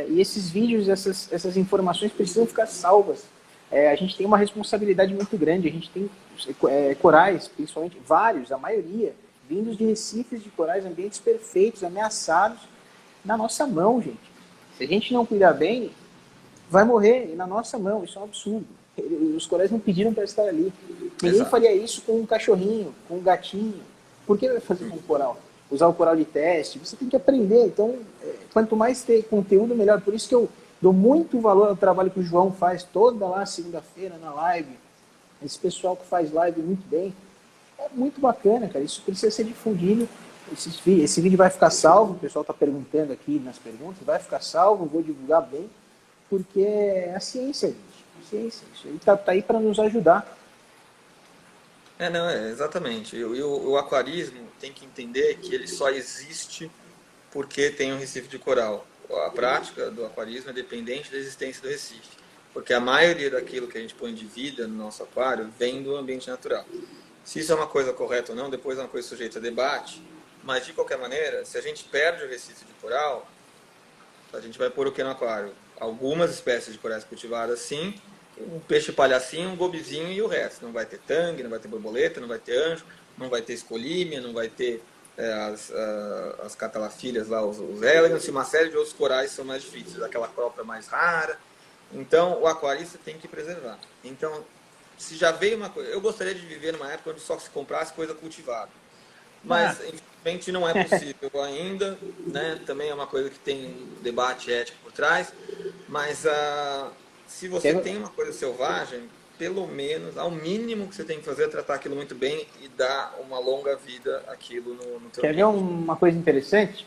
e esses vídeos, essas informações precisam ficar salvas. A gente tem uma responsabilidade muito grande, a gente tem corais, principalmente vários, a maioria, vindos de recifes de corais, ambientes perfeitos, ameaçados, na nossa mão, gente. Se a gente não cuidar bem, vai morrer na nossa mão, isso é um absurdo. Os corais não pediram para estar ali. Ninguém faria isso com um cachorrinho, com um gatinho. Por que vai fazer com um coral? Usar o coral de teste, você tem que aprender. Então, quanto mais ter conteúdo, melhor. Por isso que eu dou muito valor ao trabalho que o João faz toda lá segunda-feira na live. Esse pessoal que faz live muito bem. É muito bacana, cara. Isso precisa ser difundido. Esse vídeo vai ficar salvo. O pessoal está perguntando aqui nas perguntas. Vai ficar salvo, vou divulgar bem. Porque é a ciência, gente. A ciência. Isso aí tá aí para nos ajudar. Exatamente. E o aquarismo tem que entender que ele só existe porque tem um recife de coral. A prática do aquarismo é dependente da existência do recife. Porque a maioria daquilo que a gente põe de vida no nosso aquário vem do ambiente natural. Se isso é uma coisa correta ou não, depois é uma coisa sujeita a debate. Mas, de qualquer maneira, se a gente perde o recife de coral, a gente vai pôr o que no aquário? Algumas espécies de corais cultivadas, sim. Um peixe palhacinho, um gobizinho e o resto. Não vai ter tangue, não vai ter borboleta, não vai ter anjo, não vai ter escolímia, não vai ter as catalafilhas lá, os elegans, e uma série de outros corais são mais difíceis. Aquela própria mais rara. Então, o aquarista tem que preservar. Então, se já veio uma coisa... Eu gostaria de viver numa época onde só se comprasse coisa cultivada. Mas, infelizmente, não é possível ainda. Né? Também é uma coisa que tem um debate ético por trás. Mas, se você tem uma coisa selvagem, pelo menos, ao mínimo que você tem que fazer é tratar aquilo muito bem e dar uma longa vida àquilo no teu Quer ver uma coisa interessante?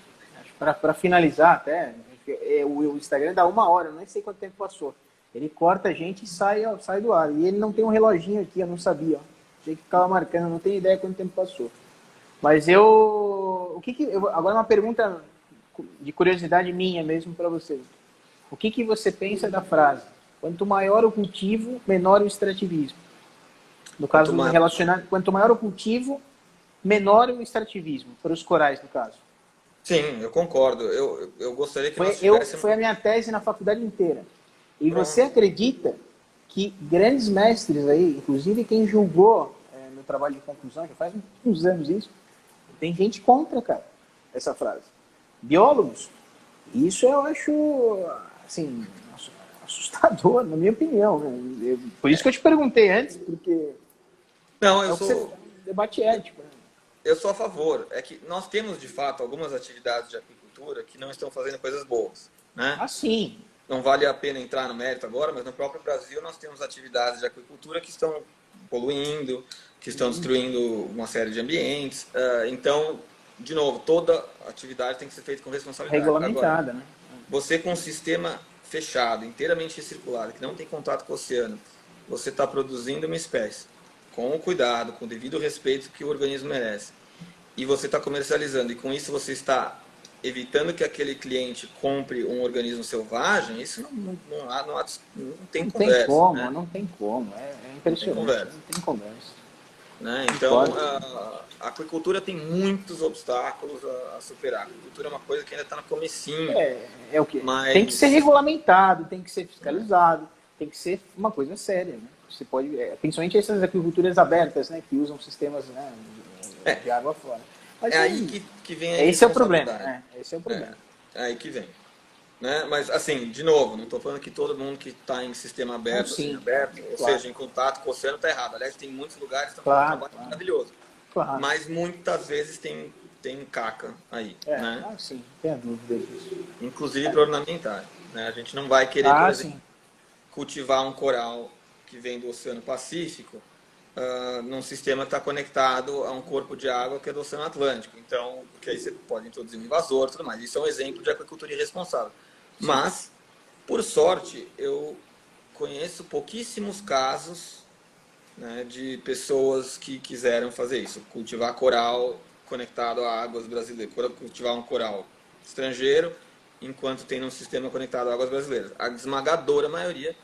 para finalizar até, o Instagram dá 1 hora, eu nem sei quanto tempo passou. Ele corta a gente e sai do ar. E ele não tem um reloginho aqui, eu não sabia. Ó. Tinha que ficava marcando, não tenho ideia quanto tempo passou. Mas agora uma pergunta de curiosidade minha mesmo para você. O que você pensa da frase? Quanto maior o cultivo, menor o extrativismo. No caso, quanto maior o cultivo, menor o extrativismo, para os corais, no caso. Sim, eu concordo. Eu gostaria que nós tivéssemos... Foi a minha tese na faculdade inteira. E você acredita que grandes mestres aí, inclusive quem julgou meu trabalho de conclusão, já faz uns anos isso, tem gente contra, cara, essa frase. Biólogos. Isso eu acho, assim, assustador, na minha opinião. Né? Por isso que eu te perguntei antes, porque... Não, eu sou... Debate ético, né? Eu sou a favor. É que nós temos, de fato, algumas atividades de aquicultura que não estão fazendo coisas boas. Né? Ah, sim. Não vale a pena entrar no mérito agora, mas no próprio Brasil nós temos atividades de aquicultura que estão poluindo, que estão destruindo uma série de ambientes. Então, de novo, toda atividade tem que ser feita com responsabilidade. Regulamentada, né? Você com um sistema fechado, inteiramente recirculado, que não tem contato com o oceano, você está produzindo uma espécie com o cuidado, com o devido respeito que o organismo merece. E você está comercializando, e com isso você está evitando que aquele cliente compre um organismo selvagem, isso não tem conversa. Tem como, né? Não tem como. É impressionante. Não tem conversa. Né? Então, a aquicultura tem muitos obstáculos a superar. A aquicultura é uma coisa que ainda está no comecinho. É o que? Mas... Tem que ser regulamentado, tem que ser fiscalizado, tem que ser uma coisa séria, né? Você pode, principalmente essas aquiculturas abertas, né, que usam sistemas, né, de água fora. Mas, aí que vem a esse é o problema. Esse é o problema. É aí que vem. Né? Mas, assim, de novo, não estou falando que todo mundo que está em sistema aberto, ou seja, em contato com o oceano, está errado. Aliás, tem muitos lugares que estão fazendo um trabalho maravilhoso. Claro. Mas muitas vezes tem caca aí. Né? Sim, tem a dúvida disso. Inclusive para ornamentar. Né? A gente não vai querer, por exemplo, cultivar um coral que vem do Oceano Pacífico num sistema que está conectado a um corpo de água que é do Oceano Atlântico. Então, porque aí você pode introduzir um invasor e tudo mais. Isso é um exemplo de aquicultura irresponsável. Sim. Mas, por sorte, eu conheço pouquíssimos casos, né, de pessoas que quiseram fazer isso. Cultivar coral conectado a águas brasileiras. Cultivar um coral estrangeiro enquanto tem um sistema conectado a águas brasileiras. A esmagadora maioria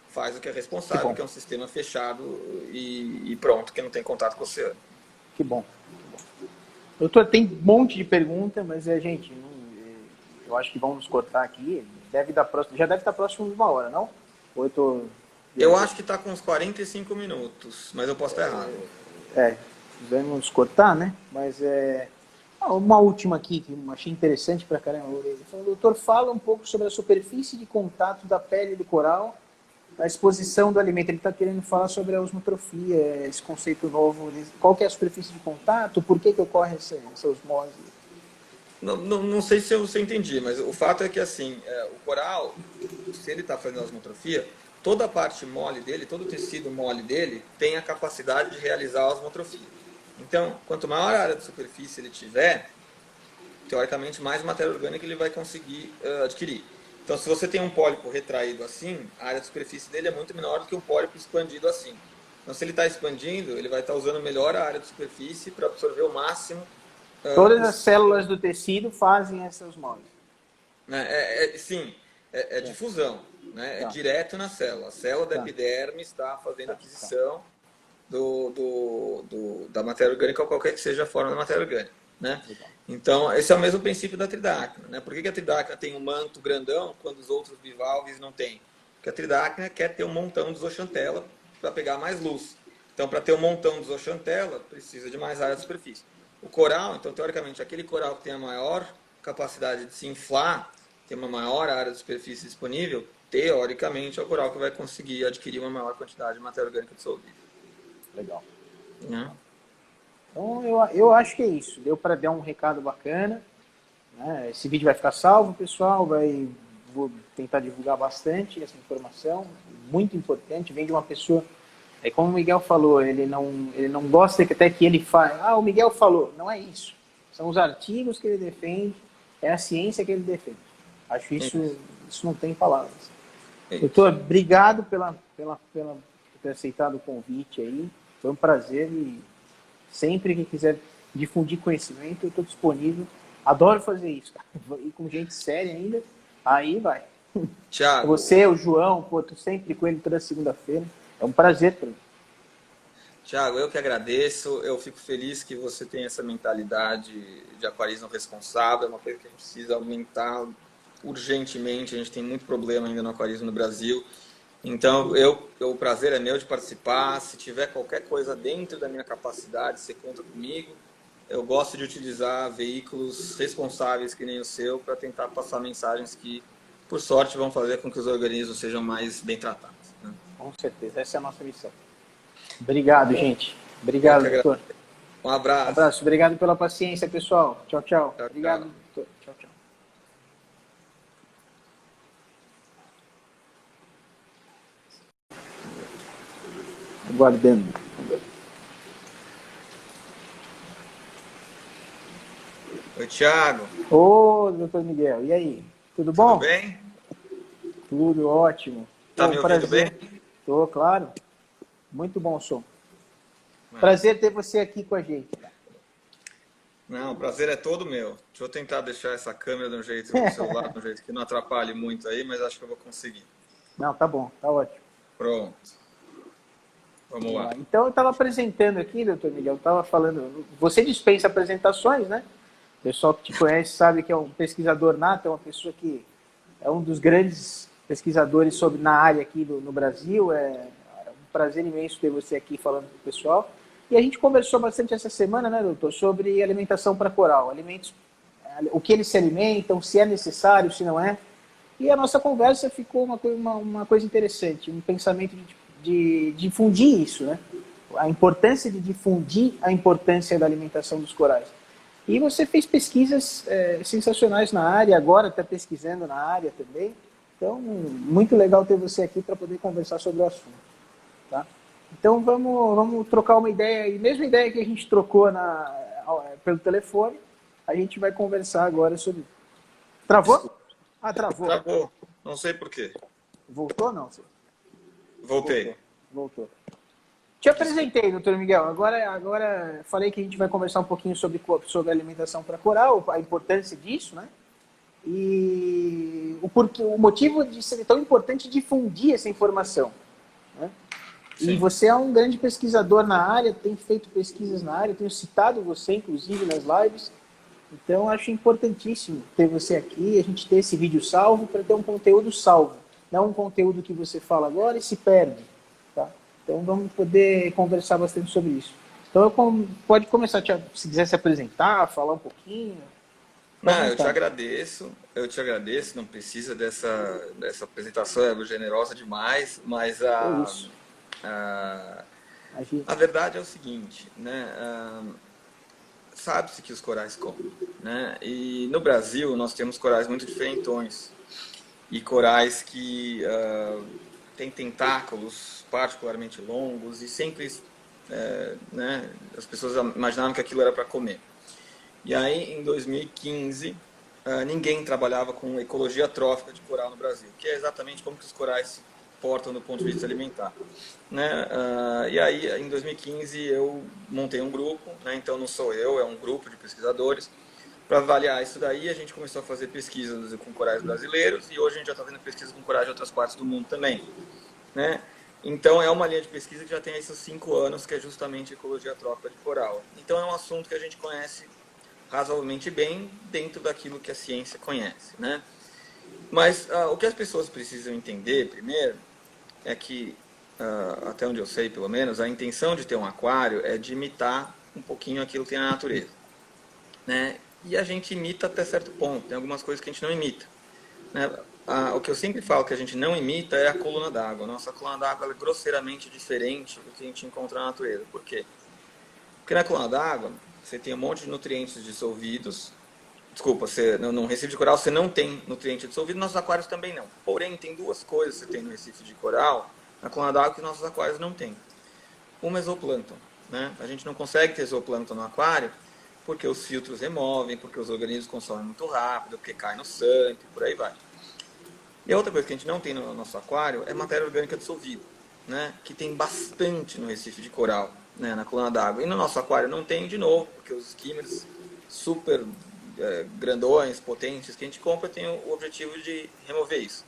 faz o que é responsável, que é um sistema fechado e pronto, que não tem contato com o oceano. Que bom. Doutor, tem um monte de pergunta, mas gente, eu acho que vamos nos cortar aqui. Já deve estar próximo de 1 hora, não? Ou eu acho que está com uns 45 minutos, mas eu posso estar errado. Vamos nos cortar, né? Mas uma última aqui, que eu achei interessante pra caramba. Ele falou, doutor, fala um pouco sobre a superfície de contato da pele do coral, a exposição do alimento. Ele está querendo falar sobre a osmotrofia, esse conceito novo. Qual que é a superfície de contato? Por que ocorre essa osmose? Não sei se eu entendi, mas o fato é que assim, o coral, se ele está fazendo a osmotrofia, toda a parte mole dele, todo o tecido mole dele tem a capacidade de realizar a osmotrofia. Então, quanto maior a área de superfície ele tiver, teoricamente mais matéria orgânica ele vai conseguir adquirir. Então, se você tem um pólipo retraído assim, a área de superfície dele é muito menor do que um pólipo expandido assim. Então, se ele está expandindo, ele vai estar usando melhor a área de superfície para absorver o máximo. Todas as células do tecido fazem essa osmose. Sim, difusão. Né? É direto na célula. A célula da epiderme está fazendo aquisição da matéria orgânica ou qualquer que seja a forma da matéria orgânica. Né? Então, esse é o mesmo princípio da tridáctila. Né? Por que a tridáctila tem um manto grandão quando os outros bivalves não têm? Porque a tridáctila quer ter um montão de zooxantela para pegar mais luz. Então, para ter um montão de zooxantela, precisa de mais área de superfície. O coral, então, teoricamente, aquele coral que tem a maior capacidade de se inflar, tem uma maior área de superfície disponível, teoricamente, é o coral que vai conseguir adquirir uma maior quantidade de matéria orgânica dissolvida. Legal. Então, eu acho que é isso. Deu para dar um recado bacana. Né? Esse vídeo vai ficar salvo, pessoal. Vou tentar divulgar bastante essa informação. Muito importante. Vem de uma pessoa... como o Miguel falou, ele não gosta que até que ele fale. O Miguel falou. Não é isso. São os artigos que ele defende. é a ciência que ele defende. Acho isso não tem palavras. É isso. Doutor, obrigado por ter aceitado o convite aí. Foi um prazer e sempre que quiser difundir conhecimento, eu estou disponível. Adoro fazer isso, cara. E com gente séria ainda, aí vai. Thiago, Você, o João, pô, tô sempre com ele toda segunda-feira. É um prazer para mim. Thiago, eu que agradeço. Eu fico feliz que você tem essa mentalidade de aquarismo responsável. É uma coisa que a gente precisa aumentar urgentemente. A gente tem muito problema ainda no aquarismo no Brasil. Então, o prazer é meu de participar. Se tiver qualquer coisa dentro da minha capacidade, você conta comigo. Eu gosto de utilizar veículos responsáveis que nem o seu para tentar passar mensagens que, por sorte, vão fazer com que os organismos sejam mais bem tratados, né? Com certeza, essa é a nossa missão. Obrigado, gente. Obrigado, doutor. Um abraço. Um abraço. Obrigado pela paciência, pessoal. Tchau, tchau. Tchau, Obrigado, tchau. doutor. Tchau, tchau. Aguardando. Oi, Thiago. Ô, doutor Miguel, e aí? Tudo bom? Tudo bem? Tudo ótimo. Tá Pô, me ouvindo prazer. bem? Tô, claro. Muito bom o som. Prazer ter você aqui com a gente. Não, o prazer é todo meu. Deixa eu tentar deixar essa câmera de um jeito, o celular de um jeito que não atrapalhe muito aí, mas acho que eu vou conseguir. Não, tá bom, tá ótimo. Pronto. Vamos lá. Então, eu estava apresentando aqui, doutor Miguel, eu estava falando... Você dispensa apresentações, né? O pessoal que te conhece sabe que é um pesquisador nato, é uma pessoa que é um dos grandes pesquisadores na área aqui no Brasil. É um prazer imenso ter você aqui falando com o pessoal. E a gente conversou bastante essa semana, né, doutor, sobre alimentação para coral. Alimentos, o que eles se alimentam, se é necessário, se não é. E a nossa conversa ficou uma coisa interessante, um pensamento de difundir isso, né? A importância de difundir a importância da alimentação dos corais. E você fez pesquisas sensacionais na área, agora está pesquisando na área também. Então, muito legal ter você aqui para poder conversar sobre o assunto. Tá? Então, vamos trocar uma ideia, e mesma ideia que a gente trocou pelo telefone, a gente vai conversar agora sobre... Travou? Ah, travou. Travou. Não sei por quê. Voltou ou não? Voltei. Voltou. Te apresentei, doutor Miguel. Agora falei que a gente vai conversar um pouquinho sobre alimentação para coral, a importância disso, né? E o motivo de ser tão importante difundir essa informação, né? E você é um grande pesquisador na área, tem feito pesquisas na área, tenho citado você, inclusive, nas lives. Então, acho importantíssimo ter você aqui, a gente ter esse vídeo salvo para ter um conteúdo salvo. Não um conteúdo que você fala agora e se perde. Tá? Então, vamos poder conversar bastante sobre isso. Então, pode começar, se quiser se apresentar, falar um pouquinho. Não, eu te agradeço, não precisa dessa apresentação, é generosa demais, mas a verdade é o seguinte, né? Sabe-se que os corais comem, né? E no Brasil nós temos corais muito diferentões e corais que têm tentáculos particularmente longos e sempre, né, as pessoas imaginavam que aquilo era para comer. E aí, em 2015, ninguém trabalhava com ecologia trófica de coral no Brasil, que é exatamente como que os corais se portam do ponto de vista alimentar, né? E aí, em 2015, eu montei um grupo, né? Então não sou eu, é um grupo de pesquisadores, para avaliar isso daí. A gente começou a fazer pesquisas com corais brasileiros e hoje a gente já está fazendo pesquisa com corais de outras partes do mundo também, né? Então é uma linha de pesquisa que já tem esses 5 anos, que é justamente ecologia trófica de coral. Então é um assunto que a gente conhece razoavelmente bem dentro daquilo que a ciência conhece, né? Mas o que as pessoas precisam entender primeiro é que, até onde eu sei pelo menos, a intenção de ter um aquário é de imitar um pouquinho aquilo que tem na natureza, né? E a gente imita até certo ponto, tem algumas coisas que a gente não imita, né? O que eu sempre falo que a gente não imita é a coluna d'água. Nossa coluna d'água é grosseiramente diferente do que a gente encontra na natureza. Por quê? Porque na coluna d'água você tem um monte de nutrientes dissolvidos. Desculpa, no Recife de Coral você não tem nutriente dissolvido, nossos aquários também não. Porém, tem duas coisas que você tem no Recife de Coral, na coluna d'água, que nossos aquários não têm. Uma é zooplâncton, né? A gente não consegue ter zooplâncton no aquário, porque os filtros removem, porque os organismos consomem muito rápido, porque cai no sangue, por aí vai. E a outra coisa que a gente não tem no nosso aquário é matéria orgânica dissolvida, né? Que tem bastante no recife de coral, né? Na coluna d'água. E no nosso aquário não tem, de novo, porque os skimmers super grandões, potentes, que a gente compra tem o objetivo de remover isso.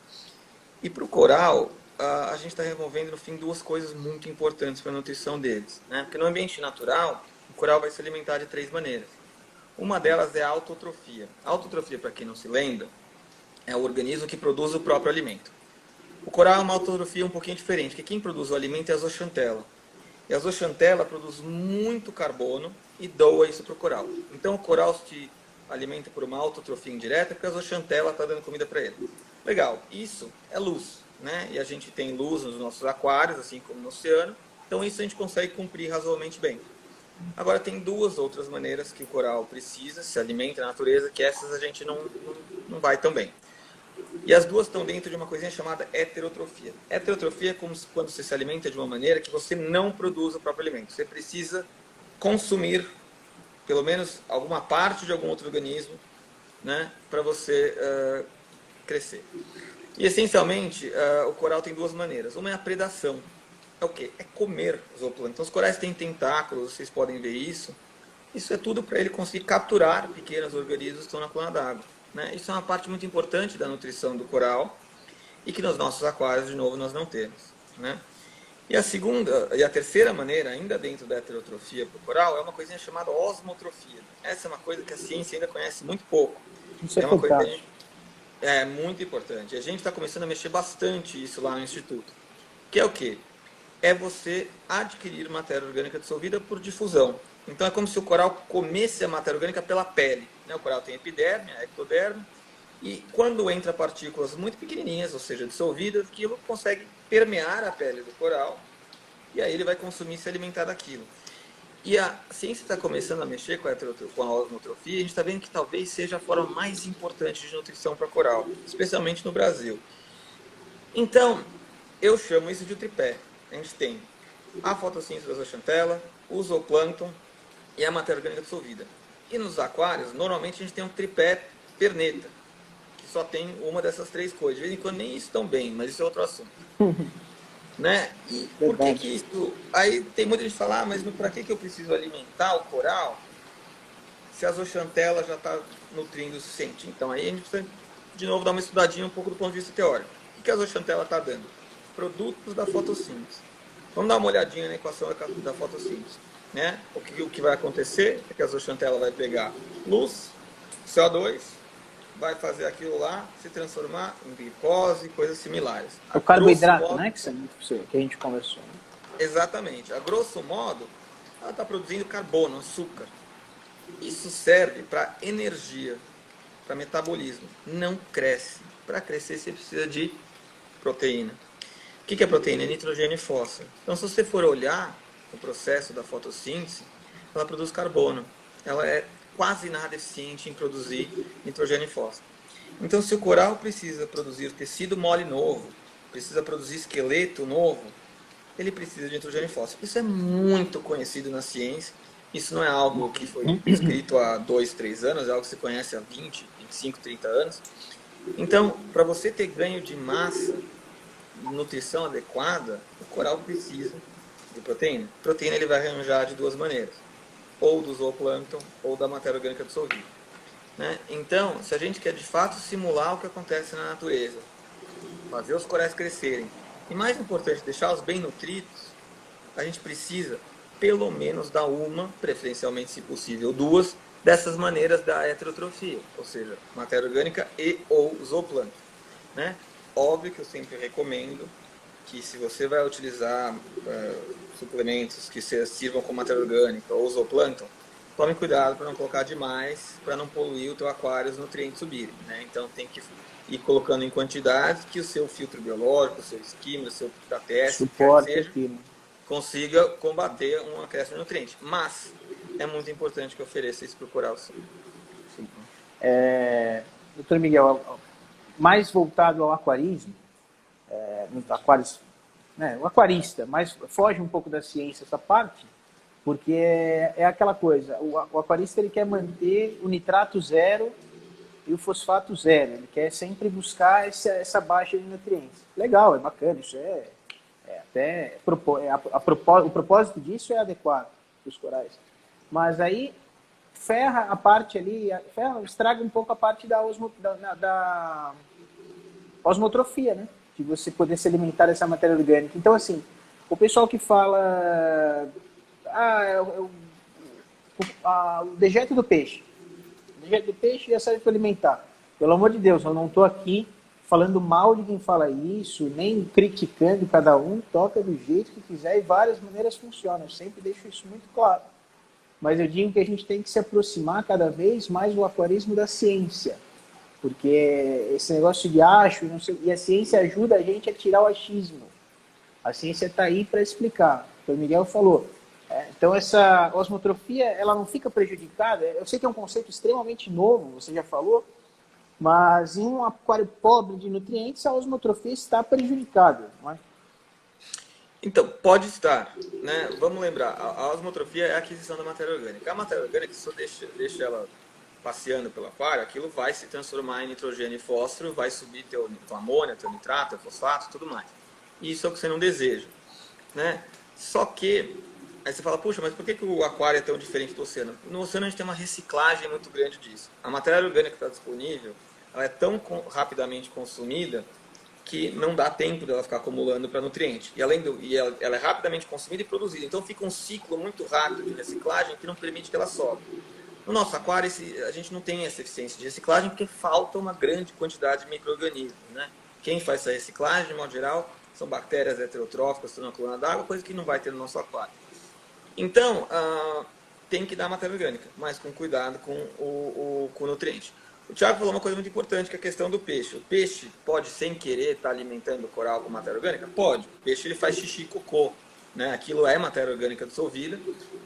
E para o coral, a gente está removendo, no fim, duas coisas muito importantes para a nutrição deles, né? Porque no ambiente natural, o coral vai se alimentar de 3 maneiras. Uma delas é a autotrofia. A autotrofia, para quem não se lembra, é o organismo que produz o próprio alimento. O coral é uma autotrofia um pouquinho diferente, porque quem produz o alimento é a zooxantela. E a zooxantela produz muito carbono e doa isso para o coral. Então o coral se alimenta por uma autotrofia indireta, porque a zooxantela está dando comida para ele. Legal, isso é luz, né? E a gente tem luz nos nossos aquários, assim como no oceano, então isso a gente consegue cumprir razoavelmente bem. Agora tem 2 outras maneiras que o coral precisa, se alimenta na natureza, que essas a gente não vai tão bem. E as 2 estão dentro de uma coisinha chamada heterotrofia. Heterotrofia é como quando você se alimenta de uma maneira que você não produz o próprio alimento. Você precisa consumir, pelo menos, alguma parte de algum outro organismo, né, para você crescer. E, essencialmente, o coral tem 2 maneiras. Uma é a predação. É o quê? É comer zooplâncton. Então, os corais têm tentáculos, vocês podem ver isso. Isso é tudo para ele conseguir capturar pequenos organismos que estão na coluna d'água, né? Isso é uma parte muito importante da nutrição do coral e que nos nossos aquários, de novo, nós não temos, né? E a terceira maneira, ainda dentro da heterotrofia para o coral, é uma coisinha chamada osmotrofia. Essa é uma coisa que a ciência ainda conhece muito pouco. Isso é uma coisa fantástico. é muito importante. A gente está começando a mexer bastante isso lá no Instituto. Que é o quê? É você adquirir matéria orgânica dissolvida por difusão. Então é como se o coral comesse a matéria orgânica pela pele, né? O coral tem epiderme, a ectoderme, e quando entra partículas muito pequenininhas, ou seja, dissolvidas, aquilo consegue permear a pele do coral e aí ele vai consumir e se alimentar daquilo. E a ciência está começando a mexer com a osmotrofia, e a gente está vendo que talvez seja a forma mais importante de nutrição para coral, especialmente no Brasil. Então, eu chamo isso de tripé. A gente tem a fotossíntese da zooxantela, o zooplâncton e a matéria orgânica dissolvida. E nos aquários, normalmente a gente tem um tripé perneta, que só tem uma dessas 3 coisas. De vez em quando nem isso tão bem, mas isso é outro assunto. Né? E por que isso... Aí tem muita gente que fala, mas para que eu preciso alimentar o coral se a zooxantela já está nutrindo o suficiente? Então aí a gente precisa, de novo, dar uma estudadinha um pouco do ponto de vista teórico. O que a zooxantela está dando? Produtos da fotossíntese. Vamos dar uma olhadinha na equação da fotossíntese, né? O que vai acontecer é que a zooxantela vai pegar luz, CO2, vai fazer aquilo lá se transformar em glicose e coisas similares. O carboidrato, né? Que a gente conversou. Né? Exatamente. A grosso modo, ela está produzindo carbono, açúcar. Isso serve para energia, para metabolismo. Não cresce. Para crescer, você precisa de proteína. O que é proteína? É nitrogênio e fósforo. Então, se você for olhar o processo da fotossíntese, ela produz carbono. Ela é quase nada eficiente em produzir nitrogênio e fósforo. Então, se o coral precisa produzir tecido mole novo, precisa produzir esqueleto novo, ele precisa de nitrogênio e fósforo. Isso é muito conhecido na ciência. Isso não é algo que foi escrito há 2, 3 anos, é algo que se conhece há 20, 25, 30 anos. Então, para você ter ganho de massa, nutrição adequada, o coral precisa de proteína. Proteína ele vai arranjar de 2 maneiras, ou do zooplâncton ou da matéria orgânica dissolvida, né? Então, se a gente quer de fato simular o que acontece na natureza, fazer os corais crescerem, e mais importante, deixá-los bem nutridos, a gente precisa pelo menos dar uma, preferencialmente se possível 2, dessas maneiras da heterotrofia, ou seja, matéria orgânica e ou zooplâncton, né? Óbvio que eu sempre recomendo que se você vai utilizar suplementos que sirvam com matéria orgânica ou zooplâncton, tome cuidado para não colocar demais, para não poluir o teu aquário e os nutrientes subirem, né? Então tem que ir colocando em quantidades que o seu filtro biológico, o seu skimmer, o seu ATS, consiga combater um acréscimo de nutrientes. Mas é muito importante que eu ofereça isso para o coral, sim. Doutor Miguel, mais voltado ao aquarismo, aquários, né, o aquarista, mas foge um pouco da ciência essa parte, Porque é aquela coisa, o aquarista ele quer manter o nitrato zero e o fosfato zero. Ele quer sempre buscar essa baixa de nutrientes. Legal, é bacana, isso até o propósito disso é adequado para os corais. Mas aí ferra a parte ali, estraga um pouco a parte da osmotrofia, né? De você poder se alimentar dessa matéria orgânica. Então, assim, o pessoal que fala o dejeto do peixe. O dejeto do peixe já serve para alimentar. Pelo amor de Deus, eu não estou aqui falando mal de quem fala isso, nem criticando cada um, toca do jeito que quiser e várias maneiras funcionam. Eu sempre deixo isso muito claro. Mas eu digo que a gente tem que se aproximar cada vez mais do aquarismo da ciência. Porque esse negócio de acho, não sei, e a ciência ajuda a gente a tirar o achismo. A ciência está aí para explicar. O Miguel falou. Então essa osmotrofia, ela não fica prejudicada. Eu sei que é um conceito extremamente novo, você já falou, mas em um aquário pobre de nutrientes, a osmotrofia está prejudicada, não é? Então, pode estar, né? Vamos lembrar, a osmotrofia é a aquisição da matéria orgânica. A matéria orgânica, se você deixa ela passeando pelo aquário, aquilo vai se transformar em nitrogênio e fósforo, vai subir teu amônia, teu nitrato, teu fosfato, tudo mais. E isso é o que você não deseja, né? Só que, aí você fala, puxa, mas por que o aquário é tão diferente do oceano? No oceano a gente tem uma reciclagem muito grande disso. A matéria orgânica que está disponível, ela é tão rapidamente consumida que não dá tempo dela ficar acumulando para nutriente. E ela é rapidamente consumida e produzida. Então fica um ciclo muito rápido de reciclagem que não permite que ela sobe. No nosso aquário, a gente não tem essa eficiência de reciclagem porque falta uma grande quantidade de micro-organismos, né? Quem faz essa reciclagem, de modo geral, são bactérias heterotróficas, estão na coluna d'água, coisa que não vai ter no nosso aquário. Então, tem que dar matéria orgânica, mas com cuidado com o nutriente. O Thiago falou uma coisa muito importante, que é a questão do peixe. O peixe pode, sem querer, estar alimentando o coral com matéria orgânica? Pode. O peixe ele faz xixi e cocô, né? Aquilo é matéria orgânica dissolvida.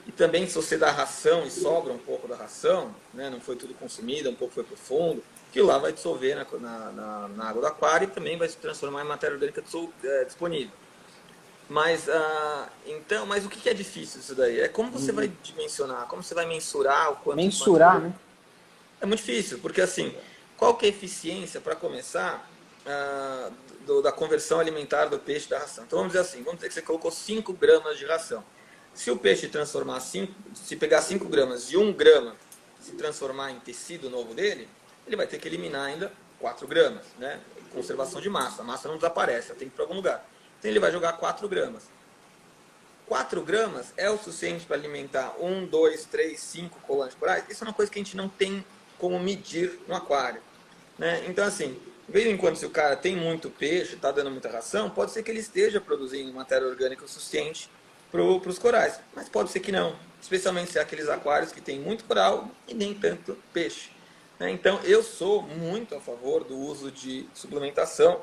E também, se você dá ração e sobra um pouco da ração, né? Não foi tudo consumido, um pouco foi para o fundo, aquilo lá vai dissolver na água do aquário e também vai se transformar em matéria orgânica disponível. Mas o que é difícil isso daí? É como você vai dimensionar, como você vai mensurar o quanto... Mensurar, né? É muito difícil, porque assim, qual que é a eficiência para começar da conversão alimentar do peixe da ração? Então vamos dizer assim, vamos dizer que você colocou 5 gramas de ração. Se o peixe transformar se pegar 5 gramas e 1 grama se transformar em tecido novo dele, ele vai ter que eliminar ainda 4 gramas, né? Conservação de massa, a massa não desaparece, ela tem que ir para algum lugar. Então ele vai jogar 4 gramas. 4 gramas é o suficiente para alimentar 1, 2, 3, 5 colônias corais? Isso é uma coisa que a gente não tem como medir no aquário, né? Então, assim, de vez em quando, se o cara tem muito peixe, está dando muita ração, pode ser que ele esteja produzindo matéria orgânica o suficiente para os corais, mas pode ser que não, especialmente se é aqueles aquários que tem muito coral e nem tanto peixe, né? Então, eu sou muito a favor do uso de suplementação,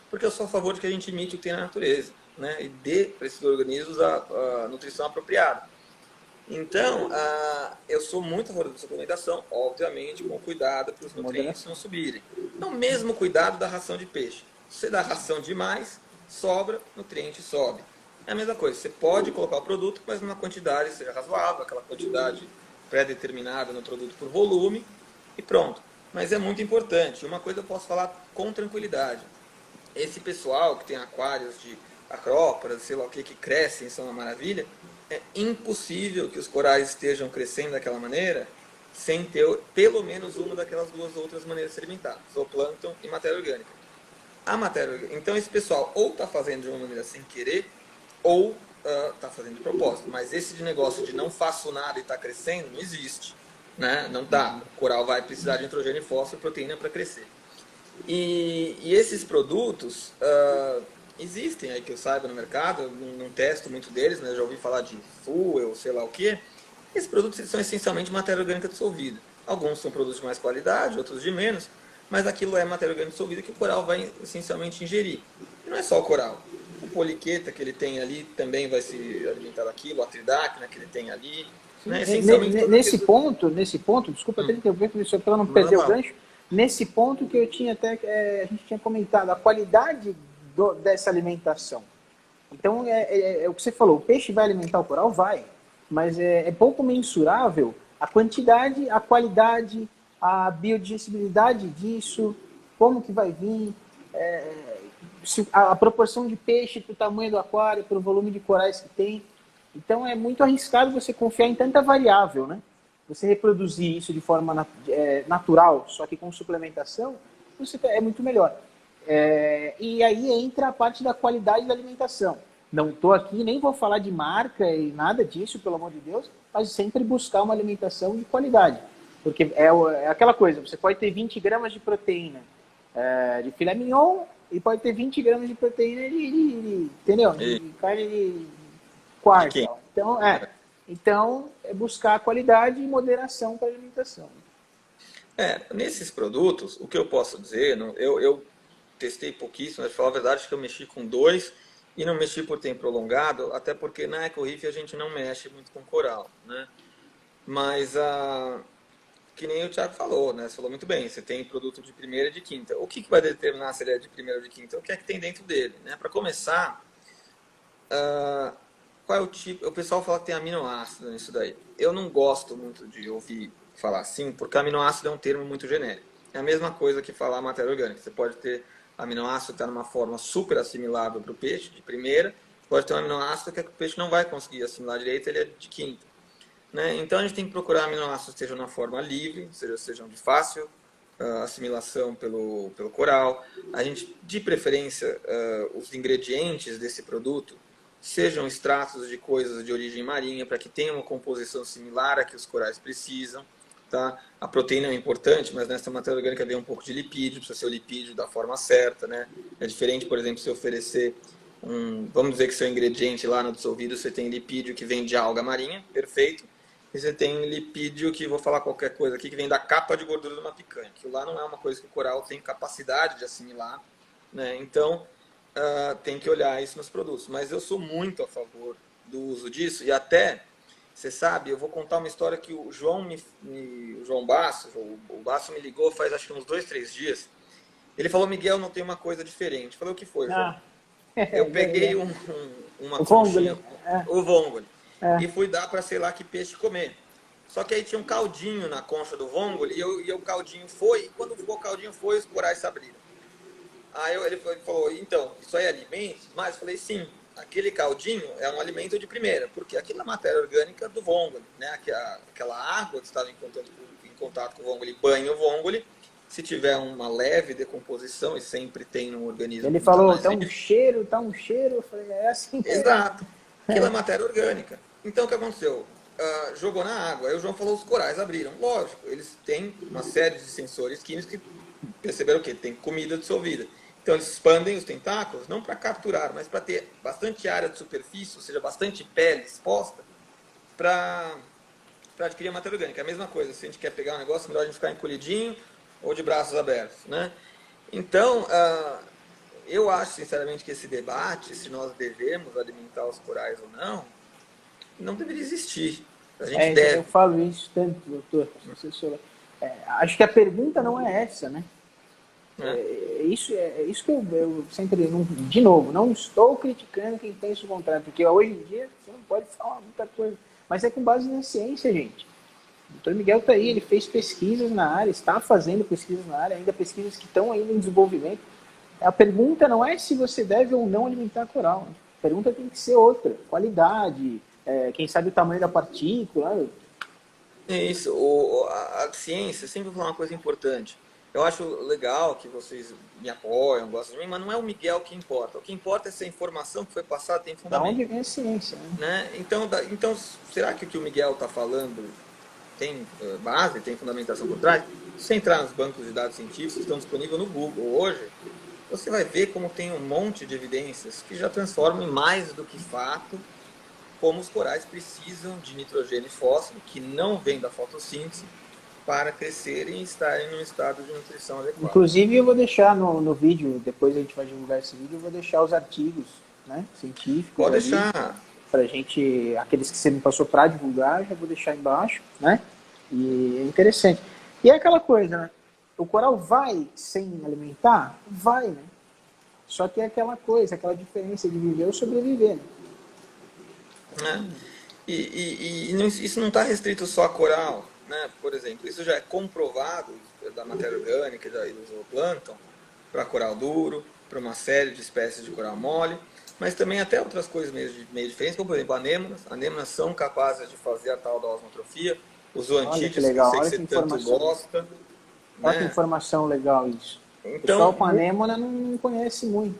porque eu sou a favor de que a gente imite o que tem na natureza, né? E dê para esses organismos a nutrição apropriada. Então, eu sou muito a favor da suplementação, obviamente, com cuidado para os nutrientes não subirem. Então, mesmo cuidado da ração de peixe. Se você dá ração demais, sobra, nutriente sobe. É a mesma coisa, você pode colocar o produto, mas numa quantidade seja razoável, aquela quantidade pré-determinada no produto por volume, e pronto. Mas é muito importante, uma coisa eu posso falar com tranquilidade. Esse pessoal que tem aquários de acróporas, sei lá o que crescem, são uma maravilha, é impossível que os corais estejam crescendo daquela maneira sem ter pelo menos uma daquelas duas outras maneiras de se alimentar, zooplâncton e matéria orgânica. Então esse pessoal ou está fazendo de uma maneira sem querer ou está fazendo de propósito. Mas esse de negócio de não faço nada e está crescendo não existe, né? Não dá. O coral vai precisar de nitrogênio, fósforo e proteína para crescer. E esses produtos... existem aí que eu saiba no mercado, eu não testo muito deles, mas já ouvi falar de fuel, sei lá o que. Esses produtos são essencialmente matéria orgânica dissolvida. Alguns são produtos de mais qualidade, outros de menos, mas aquilo é matéria orgânica dissolvida que o coral vai essencialmente ingerir. E não é só o coral. O poliqueta que ele tem ali também vai se alimentar daquilo, a tridacna que ele tem ali. Né? Nesse ponto, desculpa até interromper, só para não perder o gancho, nesse ponto que eu tinha a gente tinha comentado, a qualidade dessa alimentação. Então, é o que você falou, o peixe vai alimentar o coral? Vai. mas é pouco mensurável a quantidade, a qualidade, a biodigestibilidade disso, como que vai vir, a proporção de peixe para o tamanho do aquário, para o volume de corais que tem. Então é muito arriscado você confiar em tanta variável, né? Você reproduzir isso de forma natural, só que com suplementação, é muito melhor. E aí entra a parte da qualidade da alimentação. Não estou aqui, nem vou falar de marca e nada disso, pelo amor de Deus, mas sempre buscar uma alimentação de qualidade. Porque é aquela coisa, você pode ter 20 gramas de proteína de filé mignon e pode ter 20 gramas de proteína entendeu? De carne de quarta. Então, é buscar a qualidade e moderação para a alimentação. Nesses produtos, o que eu posso dizer, eu testei pouquíssimo, mas, pra falar a verdade, que eu mexi com 2 e não mexi por tempo prolongado, até porque na EcoReef a gente não mexe muito com coral, né? Mas, que nem o Thiago falou, né? Você falou muito bem, você tem produto de primeira e de quinta. O que vai determinar se ele é de primeira ou de quinta? O que é que tem dentro dele, né? Para começar, qual é o tipo? O pessoal fala que tem aminoácido nisso daí. Eu não gosto muito de ouvir falar assim, porque aminoácido é um termo muito genérico. É a mesma coisa que falar matéria orgânica. Você pode ter aminoácido que está numa forma super assimilável para o peixe, de primeira, pode ter um aminoácido que o peixe não vai conseguir assimilar direito, ele é de quinta. Né? Então a gente tem que procurar aminoácidos que estejam na forma livre, sejam de fácil assimilação pelo coral. A gente, de preferência, os ingredientes desse produto sejam extratos de coisas de origem marinha, para que tenham uma composição similar a que os corais precisam. Tá? A proteína é importante, mas nessa matéria orgânica vem um pouco de lipídio, precisa ser o lipídio da forma certa. Né? É diferente, por exemplo, se oferecer vamos dizer que seu ingrediente lá no dissolvido, você tem lipídio que vem de alga marinha, perfeito, e você tem lipídio que, vou falar qualquer coisa aqui, que vem da capa de gordura de uma picanha, que lá não é uma coisa que o coral tem capacidade de assimilar, né? Então, tem que olhar isso nos produtos. Mas eu sou muito a favor do uso disso, e até, você sabe, eu vou contar uma história que o João Basso, o Basso me ligou faz acho que uns 2, 3 dias. Ele falou: Miguel, não tem uma coisa diferente. Eu falei: o que foi, João? Eu peguei uma conchinha, o vongole, e fui dar para sei lá que peixe comer. Só que aí tinha um caldinho na concha do vongole, e o caldinho foi, e quando o caldinho foi, os corais se abriram. Aí ele falou: então, isso aí é alimento? Mas eu falei: sim, aquele caldinho é um alimento de primeira, porque aquilo é matéria orgânica do vongole, né? Aquela água que estava em contato com o vongole, banha o vongole. Se tiver uma leve decomposição, e sempre tem no organismo. Ele falou: tá um cheiro. Eu falei: é assim. Exato. Aquilo é matéria orgânica. Então o que aconteceu? Jogou na água. Aí o João falou: os corais abriram. Lógico, eles têm uma série de sensores químicos que perceberam o quê? Tem comida dissolvida. Então eles expandem os tentáculos, não para capturar, mas para ter bastante área de superfície, ou seja, bastante pele exposta, para adquirir a matéria orgânica. É a mesma coisa, se a gente quer pegar um negócio, é melhor a gente ficar encolhidinho ou de braços abertos, né? Então, eu acho sinceramente que esse debate, se nós devemos alimentar os corais ou não deveria existir. A gente deve. Eu falo isso tanto, doutor. Acho que a pergunta não é essa, né? É isso que eu sempre, de novo, não estou criticando quem pensa o contrário, porque hoje em dia você não pode falar muita coisa, mas é com base na ciência, gente. O doutor Miguel está aí, ele fez pesquisas na área, está fazendo pesquisas na área, ainda pesquisas que estão ainda em desenvolvimento. A pergunta não é se você deve ou não alimentar coral. A pergunta tem que ser outra. Qualidade, quem sabe o tamanho da partícula. É isso. A ciência, sempre falar uma coisa importante. Eu acho legal que vocês me apoiam, gostam de mim, mas não é o Miguel que importa. O que importa é se a informação que foi passada tem fundamento. Da onde vem a ciência, né? Então, será que o que o Miguel está falando tem base, tem fundamentação por trás? Se você entrar nos bancos de dados científicos que estão disponíveis no Google hoje, você vai ver como tem um monte de evidências que já transformam em mais do que fato como os corais precisam de nitrogênio e fósforo, que não vem da fotossíntese, para crescerem e estarem num estado de nutrição adequado. Inclusive, eu vou deixar no vídeo, depois a gente vai divulgar esse vídeo, eu vou deixar os artigos, né, científicos. Pode deixar. Pra gente, aqueles que você me passou para divulgar, já vou deixar embaixo, né? E é interessante. E é aquela coisa, né? O coral vai sem alimentar? Vai, né? Só que é aquela coisa, aquela diferença de viver ou sobreviver, né? Isso não está restrito só a coral, né? Por exemplo, isso já é comprovado da matéria orgânica e do zooplâncton para coral duro, para uma série de espécies de coral mole, mas também até outras coisas meio diferentes, como por exemplo anêmonas. Anêmonas são capazes de fazer a tal da osmotrofia, os Olha que zoantídeos, que eu legal, sei que olha você que tanto informação. gosta, Olha que né? informação legal isso. O pessoal com Então, anêmona não conhece muito.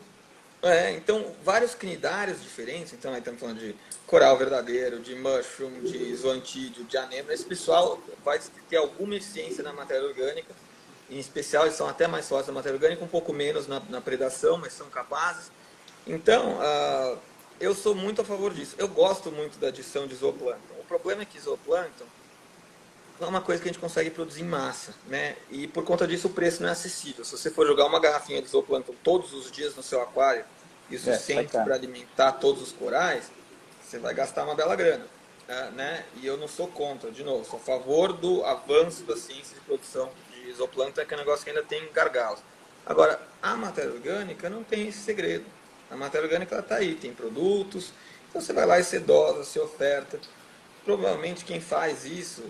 então, vários cnidários diferentes, então aí estamos falando de coral verdadeiro, de mushroom, de zoantídeo, de anêmona. Esse pessoal vai ter alguma eficiência na matéria orgânica, em especial eles são até mais fortes na matéria orgânica, um pouco menos na predação, mas são capazes. Então, eu sou muito a favor disso. Eu gosto muito da adição de zooplâncton. O problema é que zooplâncton não é uma coisa que a gente consegue produzir em massa, né? E por conta disso o preço não é acessível. Se você for jogar uma garrafinha de zooplâncton todos os dias no seu aquário, e o suficiente para alimentar todos os corais, você vai gastar uma bela grana, né? E eu não sou contra, de novo, sou a favor do avanço da ciência de produção de zooplâncton, que é um negócio que ainda tem gargalos. Agora, a matéria orgânica não tem esse segredo. A matéria orgânica está aí, tem produtos, então você vai lá e você dosa, você oferta. Provavelmente quem faz isso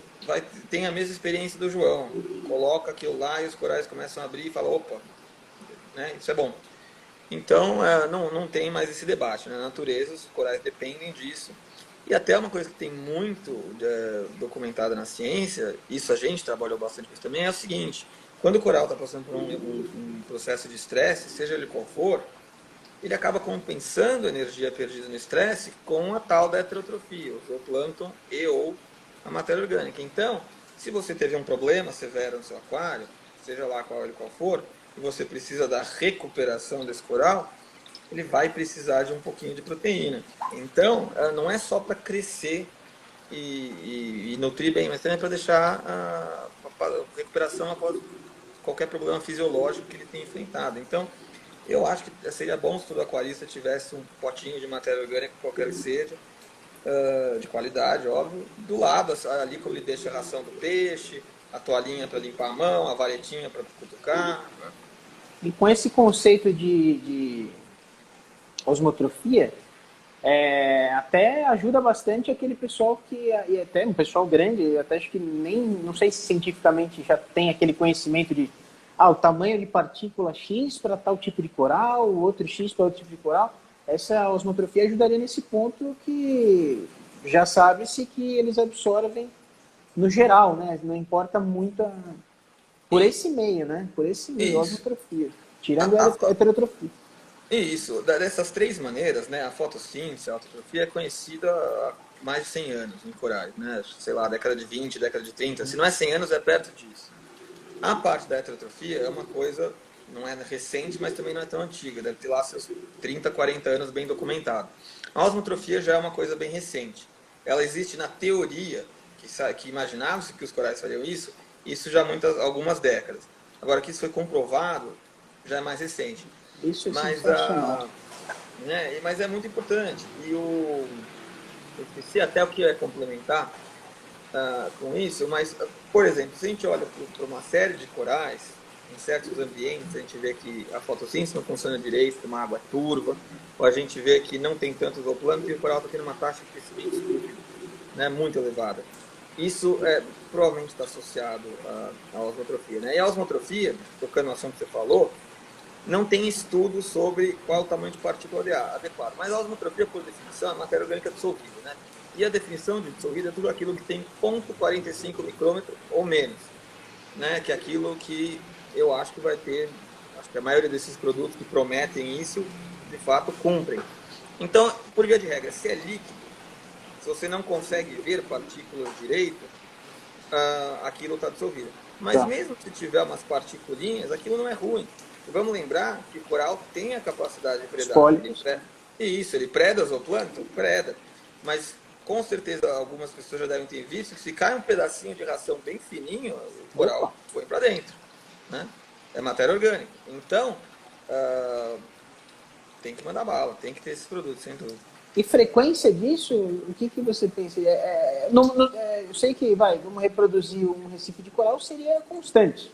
tem a mesma experiência do João. Coloca aquilo lá e os corais começam a abrir e fala, opa, né, isso é bom. Então, não tem mais esse debate. Na natureza, os corais dependem disso. E até uma coisa que tem muito documentada na ciência, isso a gente trabalhou bastante com isso também, é o seguinte: quando o coral está passando por um processo de estresse, seja ele qual for, ele acaba compensando a energia perdida no estresse com a tal da heterotrofia, o zooplâncton e ou a matéria orgânica. Então, se você teve um problema severo no seu aquário, seja lá qual ele qual for, e você precisa da recuperação desse coral, ele vai precisar de um pouquinho de proteína. Então, não é só para crescer e nutrir bem, mas também para deixar a recuperação após qualquer problema fisiológico que ele tenha enfrentado. Então, eu acho que seria bom se todo aquarista tivesse um potinho de matéria orgânica, qualquer que seja, de qualidade, óbvio, do lado, ali como ele deixa a ração do peixe, a toalhinha para limpar a mão, a varetinha para cutucar. Né? E com esse conceito de osmotrofia, até ajuda bastante aquele pessoal e até um pessoal grande, até acho que nem, não sei se cientificamente já tem aquele conhecimento de o tamanho de partícula X para tal tipo de coral, o outro X para outro tipo de coral. Essa osmotrofia ajudaria nesse ponto que já sabe-se que eles absorvem no geral, né? Não importa muito por esse meio, né? Por esse meio, a osmotrofia. Tirando a heterotrofia. Isso, dessas três maneiras, né? A fotossíntese, a autotrofia é conhecida há mais de 100 anos em corais, né? Sei lá, década de 20, década de 30. Se não é 100 anos, é perto disso. A parte da heterotrofia é uma coisa, não é recente, mas também não é tão antiga. Deve ter lá seus 30, 40 anos bem documentado. A osmotrofia já é uma coisa bem recente. Ela existe na teoria, que imaginava-se que os corais fariam isso já há algumas décadas. Agora que isso foi comprovado, já é mais recente. Isso é sensacional. Mas é muito importante. Eu esqueci até o que eu ia complementar com isso, mas, por exemplo, se a gente olha para uma série de corais, em certos ambientes, a gente vê que a fotossíntese não funciona direito, uma água turva, ou a gente vê que não tem tanto zooplâncton e o coral está tendo uma taxa de crescimento estúpido, né, muito elevada. Isso provavelmente está associado à osmotrofia. Né? E a osmotrofia, tocando no assunto que você falou, não tem estudo sobre qual é o tamanho de partícula adequado. Mas a osmotrofia, por definição, é matéria orgânica dissolvida, né? E a definição de dissolvida é tudo aquilo que tem 0,45 micrômetro ou menos, né? Que é aquilo que eu acho que vai ter, acho que a maioria desses produtos que prometem isso, de fato, cumprem. Então, por via de regra, se é líquido, se você não consegue ver partículas direito, aquilo está dissolvido. Mas mesmo se tiver umas particulinhas, aquilo não é ruim. E vamos lembrar que o coral tem a capacidade de predar. Ele preda zooplâncton? Preda. Mas com certeza algumas pessoas já devem ter visto que se cai um pedacinho de ração bem fininho, o coral põe para dentro. Né? É matéria orgânica. Então, tem que mandar bala, tem que ter esses produtos, sem dúvida. E frequência disso, o que você pensa? Eu sei que, vamos reproduzir um recife de coral, seria constante.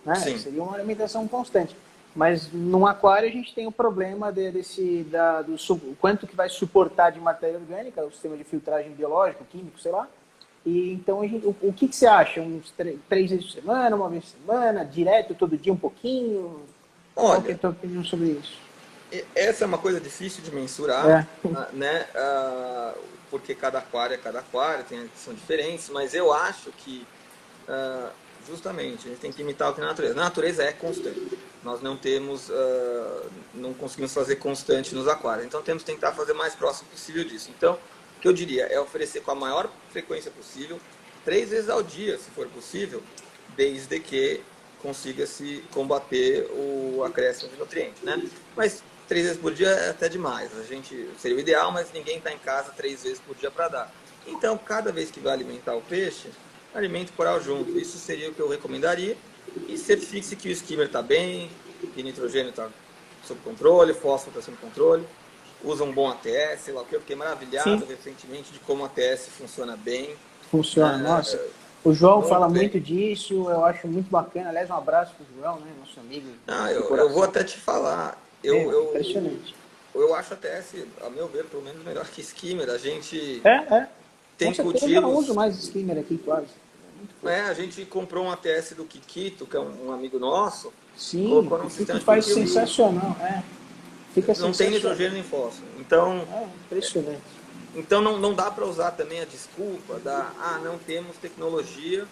Né? Seria uma alimentação constante. Mas num aquário a gente tem o problema do quanto que vai suportar de matéria orgânica, o sistema de filtragem biológico, químico, sei lá. E então o que você acha? Uns 3 vezes por semana, uma vez por semana, direto, todo dia um pouquinho? Qual que é a Olha, tua opinião sobre isso? essa é uma coisa difícil de mensurar, É. né? Porque cada aquário é cada aquário, são diferentes, mas eu acho que justamente a gente tem que imitar o que é a natureza. A natureza é constante. Nós não temos, não conseguimos fazer constante nos aquários, então temos que tentar fazer o mais próximo possível disso. Então, o que eu diria é oferecer com a maior frequência possível, 3 vezes ao dia, se for possível, desde que consiga-se combater o acréscimo de nutrientes, né? Mas 3 vezes por dia é até demais. A gente seria o ideal, mas ninguém está em casa 3 vezes por dia para dar. Então, cada vez que vai alimentar o peixe, alimente o coral junto. Isso seria o que eu recomendaria. E certifique-se que o skimmer está bem, que o nitrogênio está sob controle, o fósforo está sob controle. Usa um bom ATS, sei lá o que. Eu fiquei maravilhado recentemente de como o ATS funciona bem. Funciona, nossa. O João fala bem. muito disso, eu acho muito bacana. Aliás, um abraço pro João, né, nosso amigo. Eu vou até te falar. Impressionante. Eu acho ATS, a meu ver, pelo menos melhor que skimmer. A gente tem Com certeza, cultivos. eu não uso mais skimmer aqui quase. A gente comprou um ATS do Kikito, que é um amigo nosso. Sim, colocou num o sistema que de faz cultivo. sensacional. Fica Não tem nitrogênio nem fósforo. Então, impressionante. então não dá para usar também a desculpa não temos tecnologia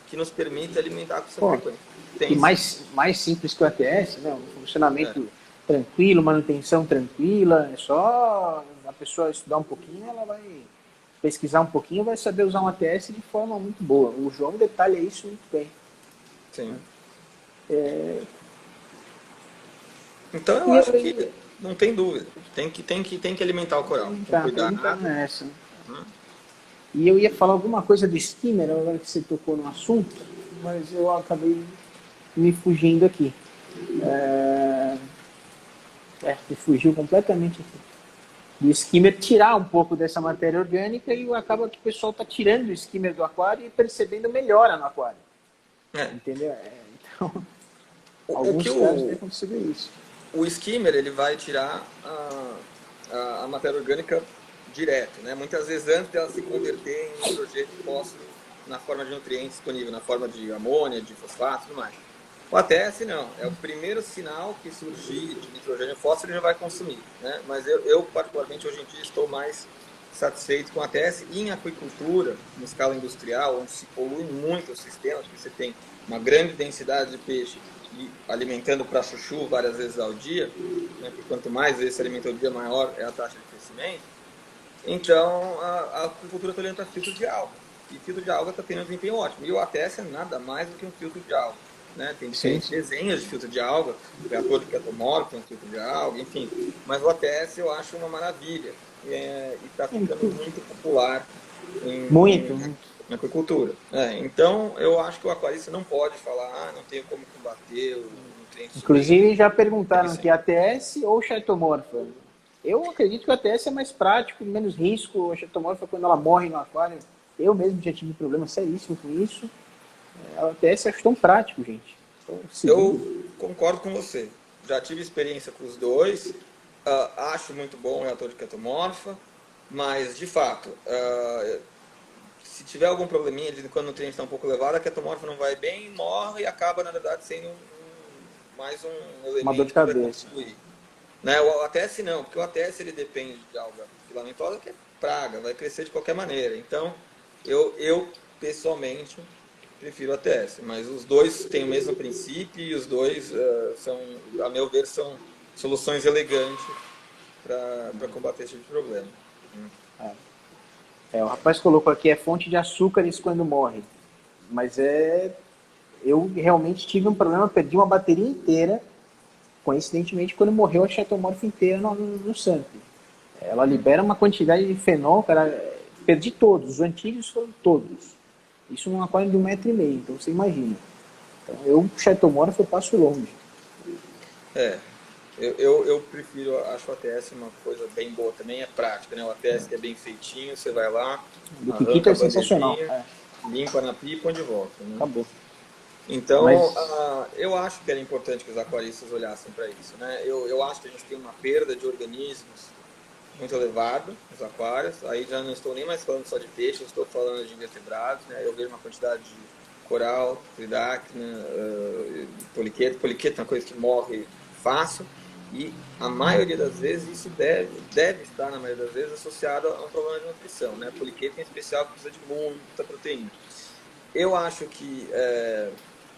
que nos permite alimentar com essa frequência. E mais simples que o ATS, né? Um funcionamento tranquilo, manutenção tranquila. É só a pessoa estudar um pouquinho, ela vai pesquisar um pouquinho, vai saber usar um ATS de forma muito boa. O João detalha isso muito bem. Sim. Então eu acho que não tem dúvida. Tem que alimentar o coral. Cuidar nessa. E eu ia falar alguma coisa do skimmer, agora que você tocou no assunto, mas eu acabei me fugindo aqui. Me fugiu completamente aqui. Do skimmer tirar um pouco dessa matéria orgânica e acaba que o pessoal está tirando o skimmer do aquário e percebendo melhora no aquário. Entendeu? Então, alguns casos tem acontecido isso. O skimmer ele vai tirar a matéria orgânica direto, né? Muitas vezes antes dela se converter em nitrogênio e fósforo na forma de nutrientes disponível, na forma de amônia, de fosfato e tudo mais. O ATS não, é o primeiro sinal que surgir de nitrogênio e fósforo ele já vai consumir, né? Mas eu particularmente hoje em dia estou mais satisfeito com o ATS e em aquicultura, em escala industrial, onde se polui muito o sistema, porque você tem uma grande densidade de peixe e alimentando para chuchu várias vezes ao dia, né? Porque quanto mais vezes se alimenta ao dia, maior é a taxa de crescimento. Então, a aquicultura está olhando para filtro de alga. E filtro de alga está tendo um desempenho ótimo. E o ATS é nada mais do que um filtro de alga. Né? Tem diferentes desenhos de filtro de alga, o reator de ketomorfo, um filtro de alga, enfim. Mas o ATS eu acho uma maravilha. E está ficando muito popular na aquicultura. Então, eu acho que o aquarista não pode falar, não tenho como combater o nutriente. Inclusive, já perguntaram que ATS ou chaetomorfa. Eu acredito que o ATS é mais prático, menos risco. A chaetomorfa, quando ela morre no aquário, eu mesmo já tive problema seríssimo com isso. A ATS acho tão prático, gente. Eu concordo com você. Já tive experiência com os dois. Acho muito bom o reator de ketomorfa, mas, de fato, se tiver algum probleminha de quando o nutriente está um pouco elevado, a ketomorfa não vai bem, morre e acaba, na verdade, sendo mais um elemento uma dor de cabeça. Né? O ATS não, porque o ATS ele depende de alga filamentosa, que é praga, vai crescer de qualquer maneira. Então, eu pessoalmente prefiro o ATS, mas os dois têm o mesmo princípio e os dois são, a meu ver, são soluções elegantes para combater esse tipo de problema. O rapaz colocou aqui, é fonte de açúcares quando morre. Mas eu realmente tive um problema, perdi uma bateria inteira, coincidentemente, quando morreu a chaetomorfa inteira no sample. Ela libera uma quantidade de fenol, cara, perdi todos, os antídeos foram todos. Isso num aquário de 1,5 metro, então você imagina. Então, chaetomorfa eu passo longe. Eu prefiro, acho o ATS uma coisa bem boa também, é prática, né? O ATS que é bem feitinho, você vai lá, do Kikito é sensacional. Limpa na pipa e põe de volta. Né? Acabou. Então, Mas eu acho que era importante que os aquaristas olhassem para isso, né? Eu acho que a gente tem uma perda de organismos muito elevada nos aquários. Aí já não estou nem mais falando só de peixes, estou falando de invertebrados, né? Eu vejo uma quantidade de coral, tridacna, poliqueta. Poliqueta é uma coisa que morre fácil e a maioria das vezes isso deve estar, na maioria das vezes, associado a um problema de nutrição, né? A poliqueta em especial precisa de muita proteína. Eu acho que,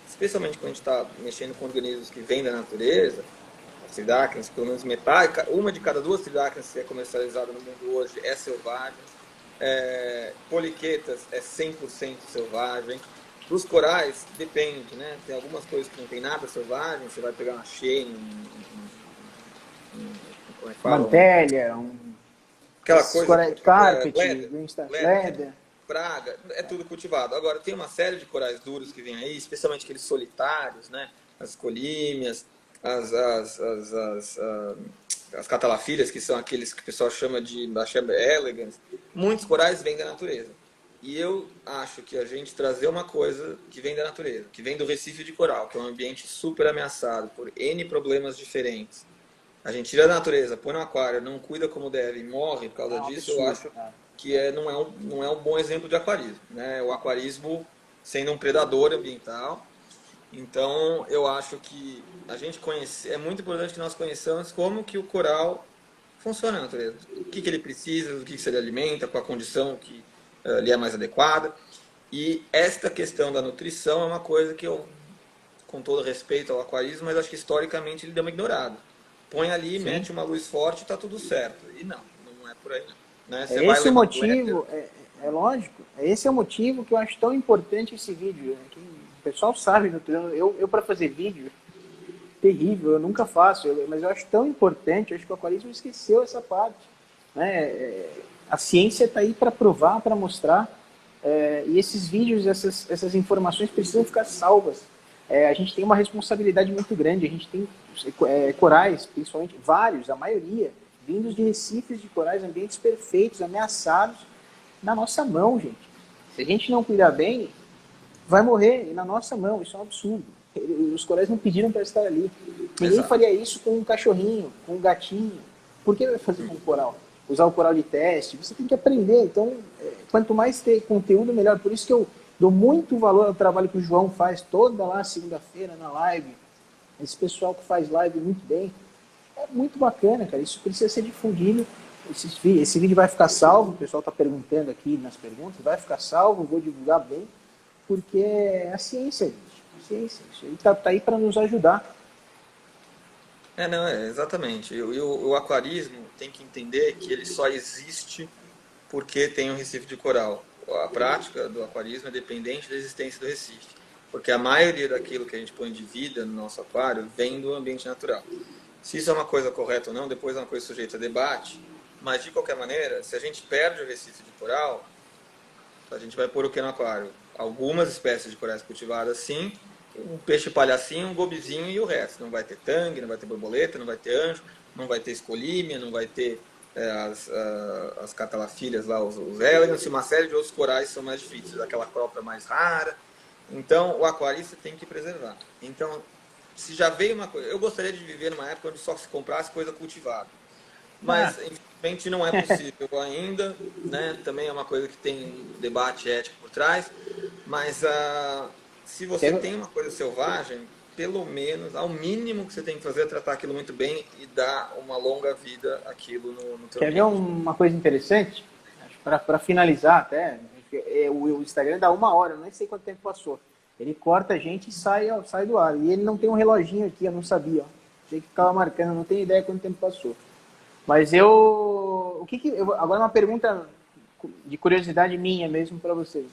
especialmente quando a gente está mexendo com organismos que vêm da natureza, as tridacnas, pelo menos metade, uma de cada duas tridacnas que é comercializada no mundo hoje é selvagem. Poliquetas é 100% selvagem. Dos corais, depende, né? Tem algumas coisas que não tem nada selvagem, você vai pegar uma shane, como é que fala? mantélia, Aquela coisa, carpet, leder, praga, é tudo cultivado. Agora, tem uma série de corais duros que vem aí, especialmente aqueles solitários, né? As colímias, as catalafilhas, que são aqueles que o pessoal chama de Bacheba elegans. Muitos corais vêm da natureza. E eu acho que a gente trazer uma coisa que vem da natureza, que vem do Recife de Coral, que é um ambiente super ameaçado por N problemas diferentes. A gente tira da natureza, põe no aquário, não cuida como deve e morre por causa disso, eu acho que não é um bom exemplo de aquarismo, né? O aquarismo sendo um predador ambiental. Então, eu acho que é muito importante que nós conheçamos como que o coral funciona na natureza. O que ele precisa, do que se ele alimenta, qual a condição que lhe é mais adequada. E esta questão da nutrição é uma coisa que eu, com todo respeito ao aquarismo, mas acho que historicamente ele deu uma ignorada. Põe ali, sim, mete uma luz forte e está tudo certo. E não é por aí não. Né? É esse o motivo, é lógico, esse é o motivo que eu acho tão importante esse vídeo. Né? O pessoal sabe, eu para fazer vídeo, terrível, eu nunca faço, mas eu acho tão importante, eu acho que o aquarismo esqueceu essa parte. Né? A ciência está aí para provar, para mostrar, e esses vídeos, essas informações precisam ficar salvas. A gente tem uma responsabilidade muito grande, a gente tem corais, principalmente vários, a maioria, vindos de recifes de corais, ambientes perfeitos, ameaçados, na nossa mão, gente. Se a gente não cuidar bem, vai morrer na nossa mão, isso é um absurdo. Os corais não pediram para estar ali. Ninguém faria isso com um cachorrinho, com um gatinho. Por que vai fazer com o coral? Usar o coral de teste, você tem que aprender. Então, quanto mais ter conteúdo, melhor. Por isso que eu dou muito valor ao trabalho que o João faz toda lá segunda-feira na live. Esse pessoal que faz live muito bem. É muito bacana, cara. Isso precisa ser difundido. Esse vídeo vai ficar salvo. O pessoal está perguntando aqui nas perguntas. Vai ficar salvo, vou divulgar bem. Porque é a ciência, gente. A ciência. Isso aí tá aí para nos ajudar. Exatamente. E o aquarismo tem que entender que ele só existe porque tem um recife de coral. A prática do aquarismo é dependente da existência do recife, porque a maioria daquilo que a gente põe de vida no nosso aquário vem do ambiente natural. Se isso é uma coisa correta ou não, depois é uma coisa sujeita a debate, mas de qualquer maneira, se a gente perde o recife de coral, a gente vai pôr o que no aquário? Algumas espécies de corais cultivadas, sim, um peixe palhacinho, um gobizinho e o resto. Não vai ter tangue, não vai ter borboleta, não vai ter anjo, não vai ter escolímia, não vai ter as catalafilhas lá, os elegans, e uma série de outros corais são mais difíceis, aquela própria mais rara. Então, o aquarista tem que preservar. Então, se já veio uma coisa... Eu gostaria de viver numa época onde só se comprasse coisa cultivada. Mas, infelizmente, não é possível ainda. Né? Também é uma coisa que tem um debate ético por trás. Mas, se você tem uma coisa selvagem, pelo menos, ao mínimo que você tem que fazer é tratar aquilo muito bem e dar uma longa vida àquilo no teu Quer ver uma coisa interessante? Para finalizar até, o Instagram dá 1 hora, eu nem sei quanto tempo passou. Ele corta a gente e sai do ar. E ele não tem um reloginho aqui, eu não sabia. Achei que ficava marcando, eu não tenho ideia quanto tempo passou. Mas agora uma pergunta de curiosidade minha mesmo para vocês.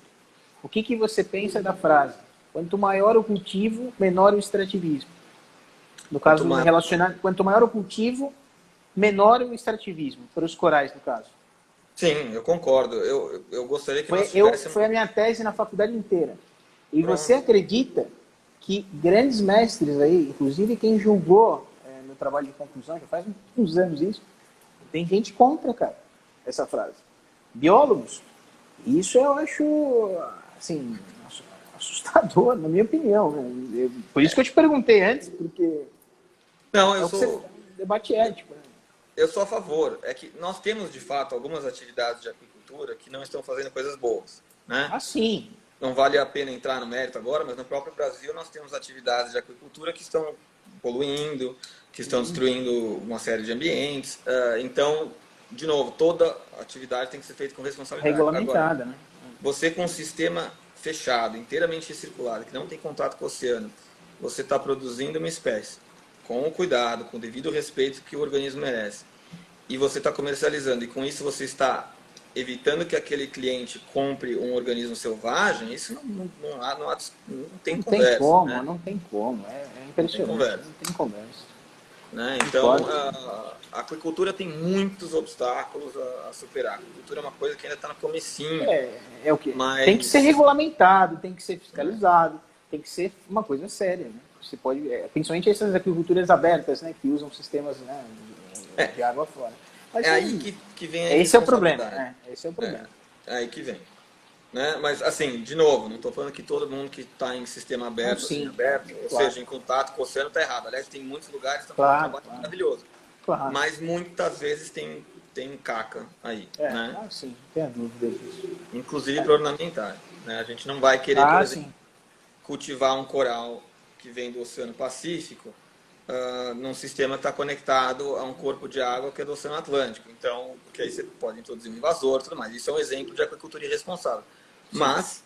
O que você pensa da frase? Quanto maior o cultivo, menor o extrativismo. No caso, quanto maior o cultivo, menor o extrativismo, para os corais, no caso. Sim, eu concordo. Eu gostaria que nós tivéssemos... Foi a minha tese na faculdade inteira. E você acredita que grandes mestres aí, inclusive quem julgou no trabalho de conclusão, já faz uns anos isso, tem gente contra, cara, essa frase. Biólogos. Isso eu acho, assim, assustador, na minha opinião. Né? Por isso que eu te perguntei antes, porque Não, é eu o que sou... debate ético. Né? Eu sou a favor. É que nós temos, de fato, algumas atividades de aquicultura que não estão fazendo coisas boas, né? Ah, sim. Não vale a pena entrar no mérito agora, mas no próprio Brasil nós temos atividades de aquicultura que estão poluindo, que estão destruindo uma série de ambientes. Então, de novo, toda atividade tem que ser feita com responsabilidade. Regulamentada, Agora, né? você com um sistema fechado, inteiramente recirculado, que não tem contato com o oceano, você está produzindo uma espécie com o cuidado, com o devido respeito que o organismo merece. E você está comercializando, e com isso você está evitando que aquele cliente compre um organismo selvagem, isso não tem conversa. Tem como, né? não tem como. É impressionante. Não tem conversa. Né? Então, a aquicultura tem muitos obstáculos a superar. A aquicultura é uma coisa que ainda está no comecinho. É o quê? Mas... Tem que ser regulamentado, tem que ser fiscalizado, tem que ser uma coisa séria. Né? Você pode, principalmente essas aquiculturas abertas, né, que usam sistemas, né, de água fora. Mas, aí que vem a esse é o problema. Esse é o problema. É aí que vem. Né? Mas, assim, de novo, não estou falando que todo mundo que está em sistema aberto, ou seja, em contato com o oceano, está errado. Aliás, tem muitos lugares que estão fazendo um trabalho maravilhoso. Claro. Mas muitas vezes tem caca aí. Né? Sim, não tem a dúvida disso. Inclusive para ornamentar. Né? A gente não vai querer, por exemplo, cultivar um coral que vem do Oceano Pacífico num sistema que está conectado a um corpo de água que é do Oceano Atlântico. Então, porque aí você pode introduzir um invasor e tudo mais. Isso é um exemplo de aquicultura irresponsável. Sim. Mas,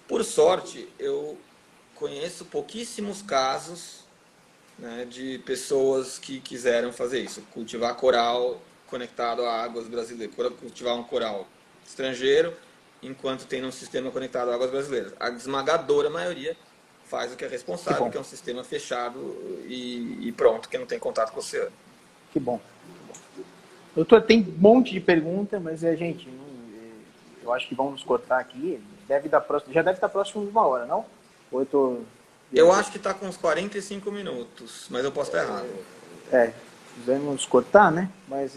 por sorte, eu conheço pouquíssimos casos, né, de pessoas que quiseram fazer isso. Cultivar coral conectado a águas brasileiras. Cultivar um coral estrangeiro enquanto tem um sistema conectado a águas brasileiras. A esmagadora maioria faz o que é responsável, que é um sistema fechado e pronto, que não tem contato com o oceano. Que bom. Doutor, tem um monte de pergunta, mas gente, eu acho que vamos nos cortar aqui. Já deve estar próximo de 1 hora, não? Ou eu acho que está com uns 45 minutos, mas eu posso estar errado. Vamos cortar, né? Mas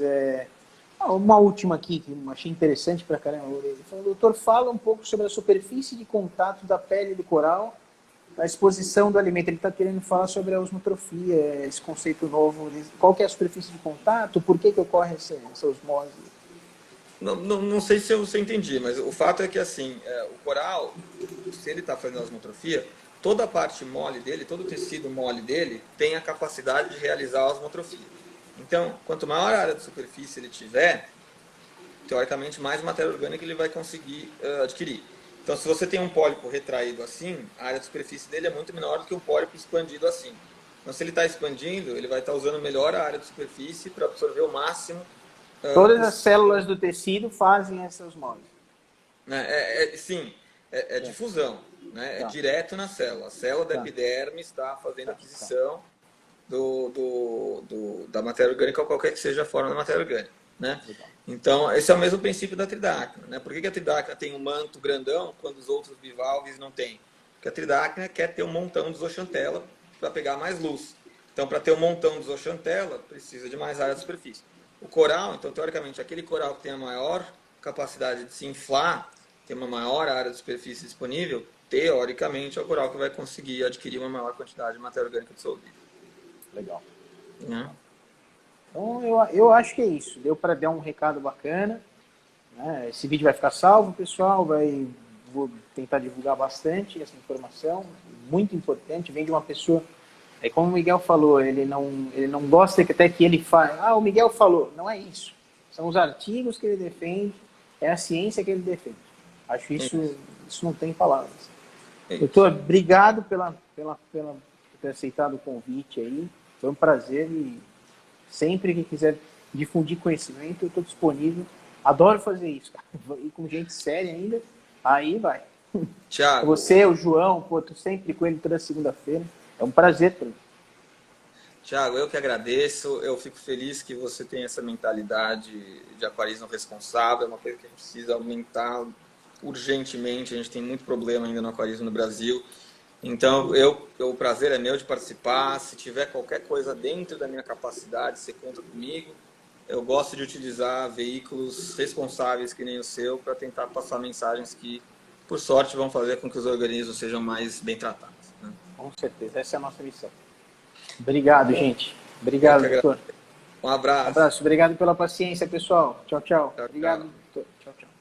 uma última aqui que eu achei interessante pra caramba. O doutor fala um pouco sobre a superfície de contato da pele do coral, a exposição do alimento. Ele está querendo falar sobre a osmotrofia, esse conceito novo. Qual que é a superfície de contato? Por que ocorre essa osmose? Não sei se eu entendi, mas o fato é que assim, o coral, se ele está fazendo osmotrofia, toda a parte mole dele, todo o tecido mole dele tem a capacidade de realizar a osmotrofia. Então, quanto maior a área de superfície ele tiver, teoricamente mais matéria orgânica ele vai conseguir adquirir. Então, se você tem um pólipo retraído assim, a área de superfície dele é muito menor do que um pólipo expandido assim. Então, se ele está expandindo, ele vai estar usando melhor a área de superfície para absorver o máximo. Todas as células do tecido fazem essa osmose. Sim, difusão. Né? É direto na célula. A célula da epiderme está fazendo aquisição da matéria orgânica, ou qualquer que seja a forma da matéria orgânica. Né? Então, esse é o mesmo princípio da tridáctila. Né? Por que a tridáctila tem um manto grandão quando os outros bivalves não têm? Porque a tridáctila quer ter um montão de zooxantela para pegar mais luz. Então, para ter um montão de zooxantela, precisa de mais área de superfície. O coral, então, teoricamente, aquele coral que tem a maior capacidade de se inflar, tem uma maior área de superfície disponível, teoricamente, é o coral que vai conseguir adquirir uma maior quantidade de matéria orgânica dissolvida. Legal. Né? Então, eu acho que é isso. Deu para dar um recado bacana. Né? Esse vídeo vai ficar salvo, pessoal. Vou tentar divulgar bastante essa informação. Muito importante. Vem de uma pessoa... como o Miguel falou, ele não gosta que até que ele fale. O Miguel falou. Não é isso. São os artigos que ele defende. É a ciência que ele defende. Acho isso não tem palavras. Doutor, obrigado por ter aceitado o convite aí. Foi um prazer e sempre que quiser difundir conhecimento, eu estou disponível. Adoro fazer isso, cara. E com gente séria ainda, aí vai. Thiago. Você, o João, tô sempre com ele toda segunda-feira. É um prazer para mim. Thiago, eu que agradeço. Eu fico feliz que você tem essa mentalidade de aquarismo responsável. É uma coisa que a gente precisa aumentar urgentemente. A gente tem muito problema ainda no aquarismo no Brasil. Então, o prazer é meu de participar. Se tiver qualquer coisa dentro da minha capacidade, você conta comigo. Eu gosto de utilizar veículos responsáveis que nem o seu para tentar passar mensagens que por sorte, vão fazer com que os organismos sejam mais bem tratados. Né? Com certeza, essa é a nossa missão. Obrigado, gente. Obrigado, doutor. Um abraço. Obrigado pela paciência, pessoal. Tchau, tchau. Tchau, Obrigado, tchau. doutor. Tchau, tchau.